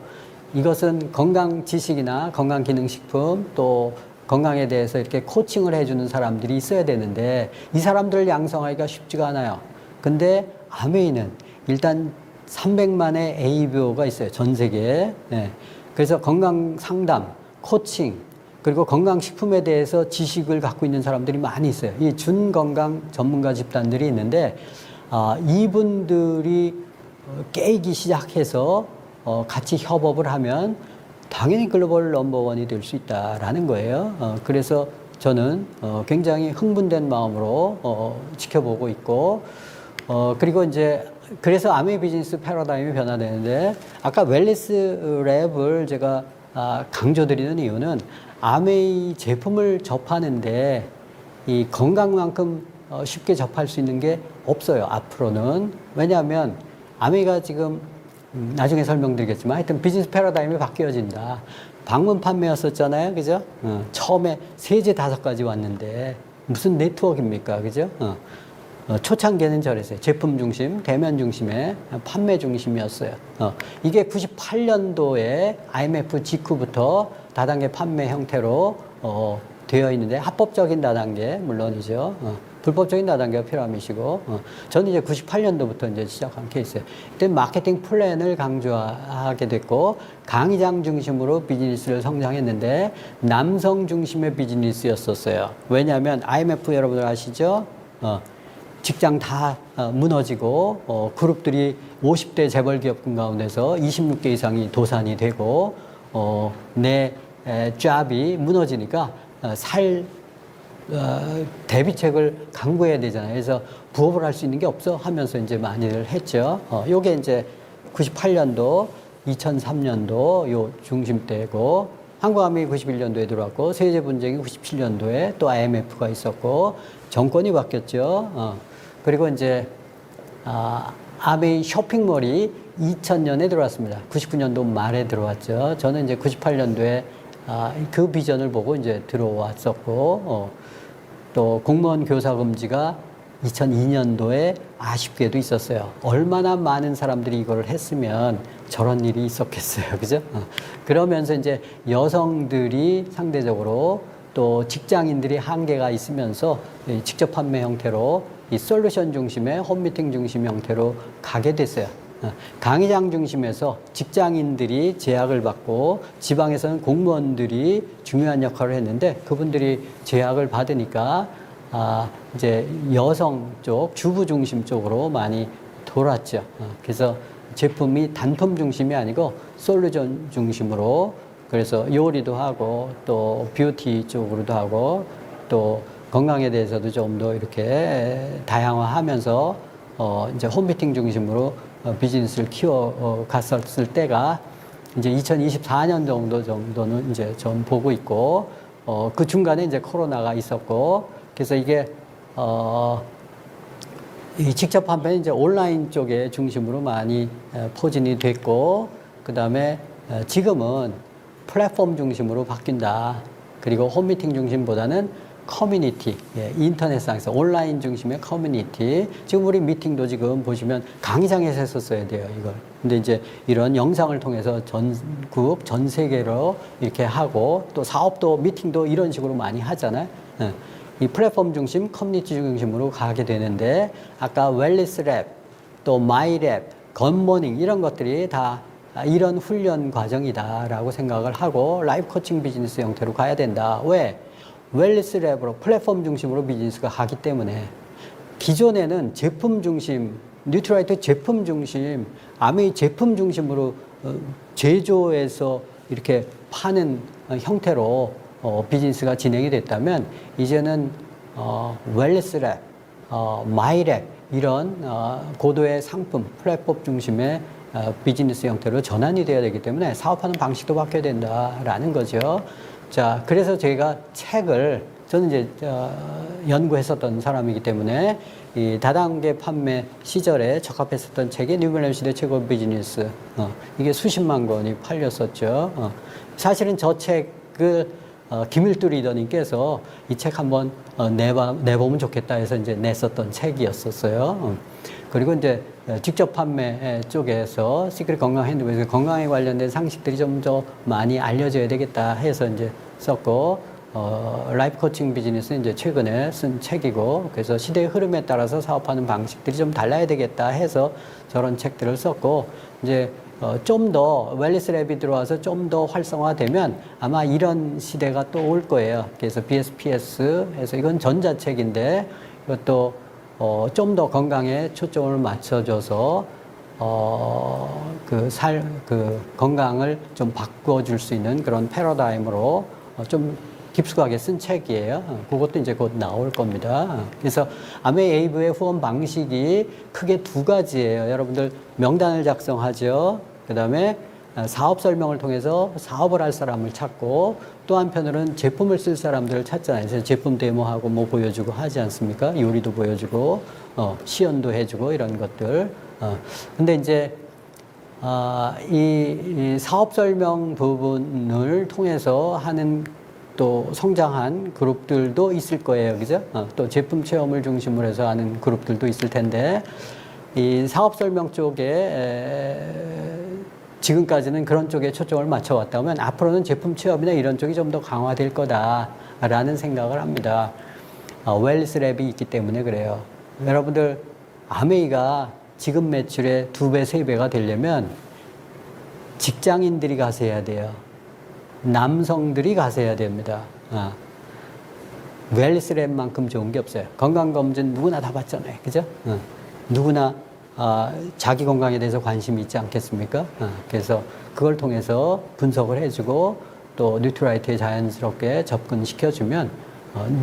이것은 건강 지식이나 건강 기능식품 또 건강에 대해서 이렇게 코칭을 해주는 사람들이 있어야 되는데 이 사람들을 양성하기가 쉽지가 않아요. 근데 아메이는 일단 300만의 ABO가 있어요. 전 세계에. 네. 그래서 건강 상담, 코칭, 그리고 건강식품에 대해서 지식을 갖고 있는 사람들이 많이 있어요. 이 준건강 전문가 집단들이 있는데 이분들이 깨기 시작해서 같이 협업을 하면 당연히 글로벌 넘버원이 될 수 있다라는 거예요. 그래서 저는 굉장히 흥분된 마음으로 지켜보고 있고 그리고 이제 그래서 아메이 비즈니스 패러다임이 변화되는데 아까 웰니스 랩을 제가 강조드리는 이유는 아메이 제품을 접하는데 이 건강만큼 쉽게 접할 수 있는 게 없어요. 앞으로는. 왜냐하면 아메이가 지금 나중에 설명드리겠지만 하여튼 비즈니스 패러다임이 바뀌어진다. 방문 판매였었잖아요. 그죠? 처음에 세제 5가지 왔는데 무슨 네트워크입니까? 그죠? 초창기에는 저랬어요. 제품 중심, 대면 중심의 판매 중심이었어요. 이게 98년도에 IMF 직후부터 다단계 판매 형태로 되어 있는데 합법적인 다단계 물론이죠. 불법적인 다단계가 피라밋이고 저는 이제 98년도부터 이제 시작한 케이스예요. 그때 마케팅 플랜을 강조하게 됐고 강의장 중심으로 비즈니스를 성장했는데 남성 중심의 비즈니스였었어요. 왜냐하면 IMF 여러분들 아시죠? 직장 다 무너지고 그룹들이 50대 재벌 기업군 가운데서 26개 이상이 도산이 되고 내 잡이 무너지니까 대비책을 강구해야 되잖아요. 그래서 부업을 할 수 있는 게 없어 하면서 이제 많이들 했죠. 요게 이제 98년도, 2003년도 요 중심대고 한국암이 91년도에 들어왔고 세제 분쟁이 97년도에 또 IMF가 있었고 정권이 바뀌었죠. 그리고 이제 아메이 쇼핑몰이 2000년에 들어왔습니다. 99년도 말에 들어왔죠. 저는 이제 98년도에 그 비전을 보고 이제 들어왔었고 또 공무원 교사 금지가 2002년도에 아쉽게도 있었어요. 얼마나 많은 사람들이 이걸 했으면 저런 일이 있었겠어요. 그죠? 그러면서 이제 여성들이 상대적으로 또 직장인들이 한계가 있으면서 직접 판매 형태로 이 솔루션 중심의 홈미팅 중심 형태로 가게 됐어요. 강의장 중심에서 직장인들이 제약을 받고 지방에서는 공무원들이 중요한 역할을 했는데 그분들이 제약을 받으니까 이제 여성 쪽 주부 중심 쪽으로 많이 돌았죠. 그래서 제품이 단품 중심이 아니고 솔루션 중심으로 그래서 요리도 하고 또 뷰티 쪽으로도 하고 또 건강에 대해서도 좀 더 이렇게 다양화하면서 이제 홈미팅 중심으로 비즈니스를 키워 갔었을 때가 이제 2024년 정도는 이제 전 보고 있고 그 중간에 이제 코로나가 있었고 그래서 이게 이 직접 판매는 이제 온라인 쪽에 중심으로 많이 포진이 됐고 그 다음에 지금은 플랫폼 중심으로 바뀐다. 그리고 홈미팅 중심보다는 커뮤니티, 예, 인터넷상에서 온라인 중심의 커뮤니티. 지금 우리 미팅도 지금 보시면 강의장에서 했었어야 돼요, 이걸. 근데 이제 이런 영상을 통해서 전국, 전 세계로 이렇게 하고 또 사업도 미팅도 이런 식으로 많이 하잖아요. 예. 이 플랫폼 중심, 커뮤니티 중심으로 가게 되는데 아까 웰리스 랩, 또 마이 랩, 굿모닝 이런 것들이 다 이런 훈련 과정이다라고 생각을 하고 라이프 코칭 비즈니스 형태로 가야 된다. 왜? 웰리스 랩으로 플랫폼 중심으로 비즈니스가 가기 때문에 기존에는 제품 중심, 뉴트라이트 제품 중심, 아메이 제품 중심으로 제조해서 이렇게 파는 형태로 비즈니스가 진행이 됐다면 이제는 웰리스 랩, 마이 랩 이런 고도의 상품, 플랫폼 중심의 비즈니스 형태로 전환이 되어야 되기 때문에 사업하는 방식도 바뀌어야 된다라는 거죠. 자, 그래서 제가 책을 저는 이제 연구했었던 사람이기 때문에 이 다단계 판매 시절에 적합했었던 책이 뉴밀레니엄 시대 최고 비즈니스 이게 수십만 권이 팔렸었죠. 사실은 저 책을 김일두 리더님께서 이 책 한번 내보면 좋겠다 해서 이제 냈었던 책이었었어요. 그리고 이제 직접 판매 쪽에서 시크릿 건강 핸드북에서 건강에 관련된 상식들이 좀 더 많이 알려져야 되겠다 해서 이제 썼고, 라이프 코칭 비즈니스는 이제 최근에 쓴 책이고, 그래서 시대의 흐름에 따라서 사업하는 방식들이 좀 달라야 되겠다 해서 저런 책들을 썼고, 이제 좀 더 웰리스 랩이 들어와서 좀 더 활성화되면 아마 이런 시대가 또 올 거예요. 그래서 BSPS 해서 이건 전자책인데 이것도 좀 더 건강에 초점을 맞춰줘서 그 건강을 좀 바꿔줄 수 있는 그런 패러다임으로 좀 깊숙하게 쓴 책이에요. 그것도 이제 곧 나올 겁니다. 그래서 아메이 에이브의 후원 방식이 크게 두 가지예요. 여러분들 명단을 작성하죠. 그 다음에 사업 설명을 통해서 사업을 할 사람을 찾고 또 한편으로는 제품을 쓸 사람들을 찾잖아요. 그래서 제품 데모하고 뭐 보여주고 하지 않습니까? 요리도 보여주고 시연도 해주고 이런 것들. 근데 이제 이 사업 설명 부분을 통해서 하는 또 성장한 그룹들도 있을 거예요. 그죠? 또 제품 체험을 중심으로 해서 하는 그룹들도 있을 텐데 이 사업 설명 쪽에 지금까지는 그런 쪽에 초점을 맞춰왔다면 앞으로는 제품 체험이나 이런 쪽이 좀 더 강화될 거다라는 생각을 합니다. 웰리스 랩이 있기 때문에 그래요. 여러분들 아메이가 지금 매출의 2배, 3배가 되려면 직장인들이 가서 해야 돼요. 남성들이 가서 해야 됩니다. 웰리스 랩만큼 좋은 게 없어요. 건강검진 누구나 다 받잖아요. 그죠? 누구나 자기 건강에 대해서 관심이 있지 않겠습니까? 그래서 그걸 통해서 분석을 해주고 또 뉴트라이트에 자연스럽게 접근시켜주면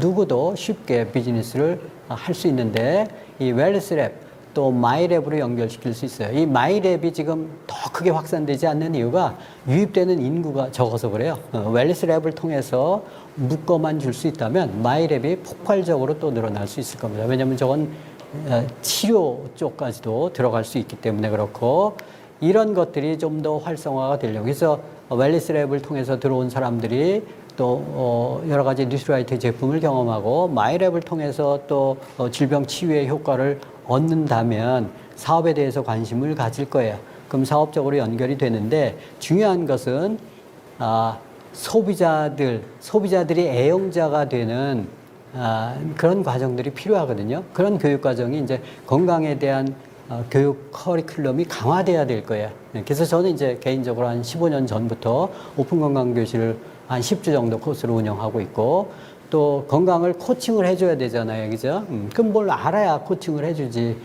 누구도 쉽게 비즈니스를 할 수 있는데 이 웰리스 랩 또 마이랩으로 연결시킬 수 있어요. 이 마이랩이 지금 더 크게 확산되지 않는 이유가 유입되는 인구가 적어서 그래요. 웰리스 랩을 통해서 묶어만 줄 수 있다면 마이랩이 폭발적으로 또 늘어날 수 있을 겁니다. 왜냐하면 저건 치료 쪽까지도 들어갈 수 있기 때문에 그렇고 이런 것들이 좀 더 활성화가 되려고 그래서 웰리스 랩을 통해서 들어온 사람들이 또 여러 가지 뉴트라이트 제품을 경험하고 마이랩을 통해서 또 질병 치유의 효과를 얻는다면 사업에 대해서 관심을 가질 거예요. 그럼 사업적으로 연결이 되는데 중요한 것은 소비자들이 애용자가 되는 그런 과정들이 필요하거든요. 그런 교육 과정이 이제 건강에 대한 교육 커리큘럼이 강화돼야 될 거예요. 그래서 저는 이제 개인적으로 한 15년 전부터 오픈 건강 교실을 한 10주 정도 코스를 운영하고 있고 또 건강을 코칭을 해줘야 되잖아요. 그죠? 그럼 뭘 알아야 코칭을 해주지.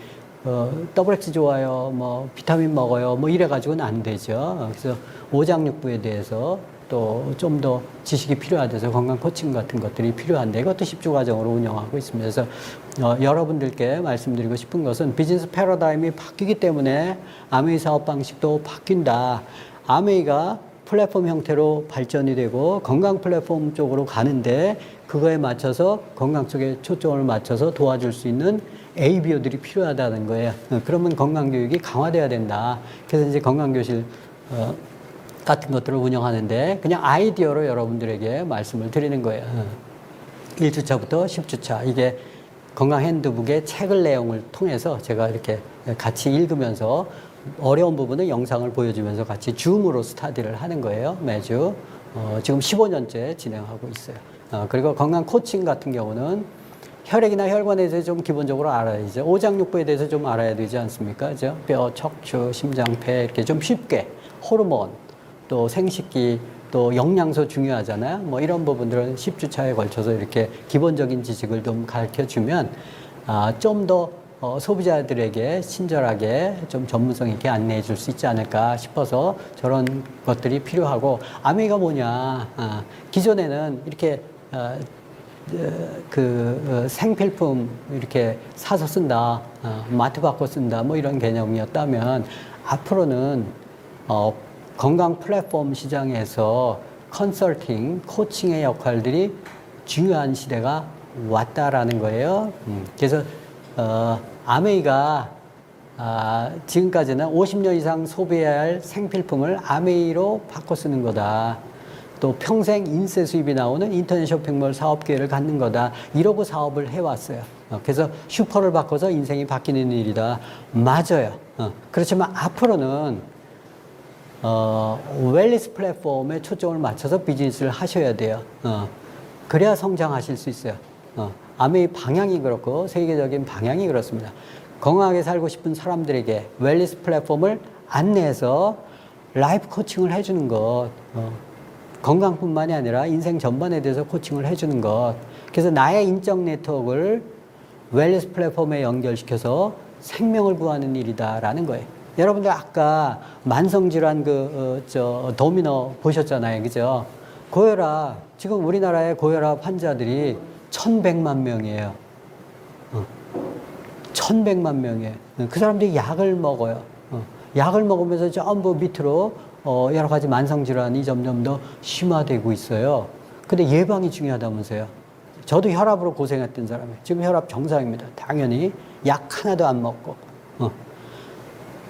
WX 좋아요, 뭐, 비타민 먹어요, 뭐 이래가지고는 안 되죠. 그래서 오장육부에 대해서 또 좀 더 지식이 필요하대서 건강 코칭 같은 것들이 필요한데 이것도 10주 과정으로 운영하고 있습니다. 그래서 여러분들께 말씀드리고 싶은 것은 비즈니스 패러다임이 바뀌기 때문에 아메이 사업 방식도 바뀐다. 아메이가 플랫폼 형태로 발전이 되고 건강 플랫폼 쪽으로 가는데 그거에 맞춰서 건강 쪽에 초점을 맞춰서 도와줄 수 있는 ABO들이 필요하다는 거예요. 그러면 건강교육이 강화돼야 된다. 그래서 이제 건강교실 같은 것들을 운영하는데 그냥 아이디어로 여러분들에게 말씀을 드리는 거예요. 1주차부터 10주차 이게 건강 핸드북의 책을 내용을 통해서 제가 이렇게 같이 읽으면서 어려운 부분은 영상을 보여주면서 같이 줌으로 스터디를 하는 거예요. 매주. 지금 15년째 진행하고 있어요. 그리고 건강 코칭 같은 경우는 혈액이나 혈관에 대해서 좀 기본적으로 알아야죠. 오장육부에 대해서 좀 알아야 되지 않습니까? 그죠? 뼈, 척추, 심장, 폐 이렇게 좀 쉽게 호르몬, 또 생식기, 또 영양소 중요하잖아요. 뭐 이런 부분들은 10주차에 걸쳐서 이렇게 기본적인 지식을 좀 가르쳐 주면 좀 더 소비자들에게 친절하게 좀 전문성 있게 안내해 줄 수 있지 않을까 싶어서 저런 것들이 필요하고 아메이가 뭐냐. 기존에는 이렇게 생필품 이렇게 사서 쓴다, 마트 바꿔 쓴다, 뭐 이런 개념이었다면 앞으로는 건강 플랫폼 시장에서 컨설팅, 코칭의 역할들이 중요한 시대가 왔다라는 거예요. 그래서 아메이가 지금까지는 50년 이상 소비해야 할 생필품을 아메이로 바꿔 쓰는 거다. 또 평생 인세 수입이 나오는 인터넷 쇼핑몰 사업 기회를 갖는 거다. 이러고 사업을 해왔어요. 그래서 슈퍼를 바꿔서 인생이 바뀌는 일이다. 맞아요. 그렇지만 앞으로는 웰니스 플랫폼에 초점을 맞춰서 비즈니스를 하셔야 돼요. 그래야 성장하실 수 있어요. 아메이 방향이 그렇고 세계적인 방향이 그렇습니다. 건강하게 살고 싶은 사람들에게 웰니스 플랫폼을 안내해서 라이프 코칭을 해주는 것. 건강뿐만이 아니라 인생 전반에 대해서 코칭을 해주는 것. 그래서 나의 인적 네트워크를 웰니스 플랫폼에 연결시켜서 생명을 구하는 일이다라는 거예요. 여러분들 아까 만성질환 도미노 보셨잖아요. 그죠? 고혈압, 지금 우리나라의 고혈압 환자들이 1100만 명이에요. 1100만 명이에요. 그 사람들이 약을 먹어요. 약을 먹으면서 전부 밑으로 여러 가지 만성질환이 점점 더 심화되고 있어요. 근데 예방이 중요하다면서요. 저도 혈압으로 고생했던 사람이에요. 지금 혈압 정상입니다. 당연히 약 하나도 안 먹고.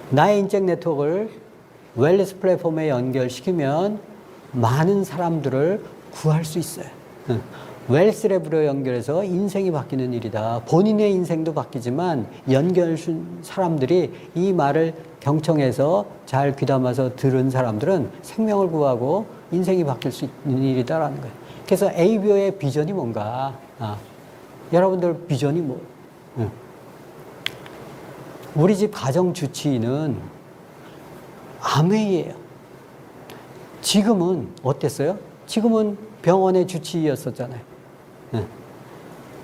나의 인적 네트워크를 웰니스 플랫폼에 연결시키면 많은 사람들을 구할 수 있어요. 웰스 랩으로 연결해서 인생이 바뀌는 일이다. 본인의 인생도 바뀌지만 연결준 사람들이 이 말을 경청해서 잘 귀담아서 들은 사람들은 생명을 구하고 인생이 바뀔 수 있는 일이다라는 거예요. 그래서 ABO의 비전이 뭔가? 여러분들 비전이 뭐? 우리 집 가정 주치의는 아메이예요. 지금은 어땠어요? 지금은 병원의 주치의였었잖아요.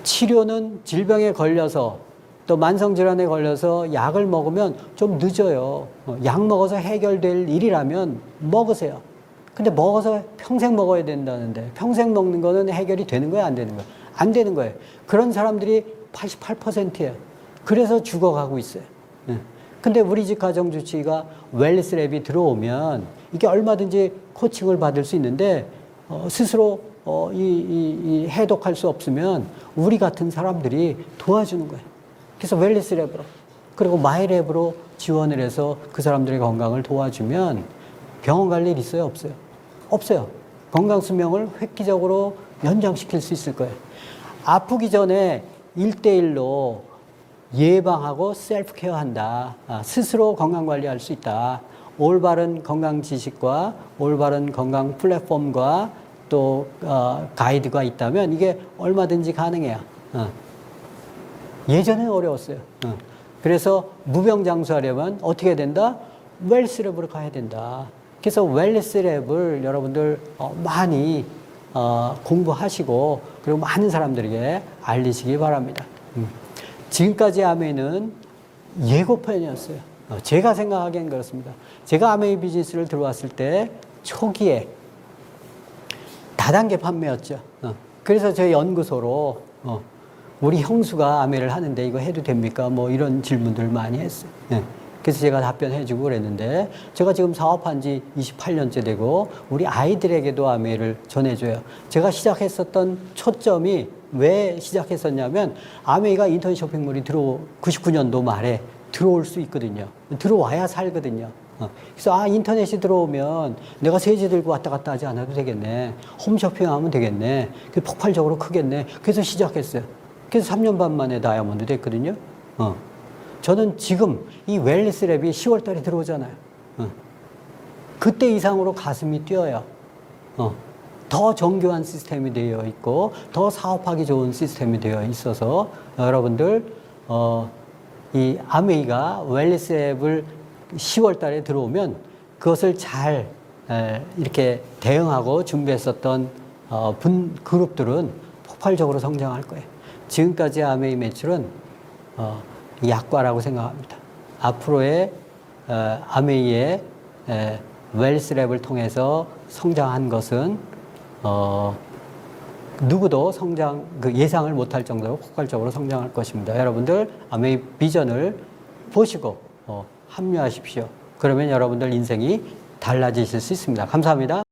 치료는 질병에 걸려서 또 만성질환에 걸려서 약을 먹으면 좀 늦어요. 약 먹어서 해결될 일이라면 먹으세요. 근데 먹어서 평생 먹어야 된다는데 평생 먹는 거는 해결이 되는 거예요? 안 되는 거예요? 안 되는 거예요. 그런 사람들이 88%예요. 그래서 죽어가고 있어요. 근데 우리 집 가정주치의가 웰니스 랩이 들어오면 이게 얼마든지 코칭을 받을 수 있는데 스스로 해독할 수 없으면 우리 같은 사람들이 도와주는 거예요. 그래서 웰니스 랩으로 그리고 마이 랩으로 지원을 해서 그 사람들의 건강을 도와주면 병원 갈 일 있어요? 없어요? 없어요. 건강 수명을 획기적으로 연장시킬 수 있을 거예요. 아프기 전에 1대1로 예방하고 셀프 케어한다. 스스로 건강관리할 수 있다. 올바른 건강 지식과 올바른 건강 플랫폼과 또 가이드가 있다면 이게 얼마든지 가능해요. 예전에는 어려웠어요. 그래서 무병장수하려면 어떻게 된다? 웰스 랩으로 가야 된다. 그래서 웰니스 랩을 여러분들 많이 공부하시고 그리고 많은 사람들에게 알리시기 바랍니다. 지금까지 아메이는 예고편이었어요. 제가 생각하기엔 그렇습니다. 제가 아메이 비즈니스를 들어왔을 때 초기에 다단계 판매였죠. 그래서 저희 연구소로 우리 형수가 아메이를 하는데 이거 해도 됩니까? 뭐 이런 질문들 많이 했어요. 그래서 제가 답변해주고 그랬는데 제가 지금 사업한 지 28년째 되고 우리 아이들에게도 아메이를 전해줘요. 제가 시작했었던 초점이 왜 시작했었냐면 아메이가 인터넷 쇼핑몰이 99년도 말에 들어올 수 있거든요. 들어와야 살거든요. 그래서 인터넷이 들어오면 내가 세제 들고 왔다 갔다 하지 않아도 되겠네. 홈쇼핑하면 되겠네. 그 폭발적으로 크겠네. 그래서 시작했어요. 그래서 3년 반 만에 다이아몬드 됐거든요. 저는 지금 이 웰니스 랩이 10월 달에 들어오잖아요. 그때 이상으로 가슴이 뛰어요. 더 정교한 시스템이 되어 있고 더 사업하기 좋은 시스템이 되어 있어서 여러분들 이 아메이가 웰니스 앱을 10월 달에 들어오면 그것을 잘 이렇게 대응하고 준비했었던 그룹들은 폭발적으로 성장할 거예요. 지금까지 아메이 매출은 약과라고 생각합니다. 앞으로의 아메이의 웰니스 랩을 통해서 성장한 것은 누구도 예상을 못할 정도로 폭발적으로 성장할 것입니다. 여러분들 아메이 비전을 보시고 합류하십시오. 그러면 여러분들 인생이 달라지실 수 있습니다. 감사합니다.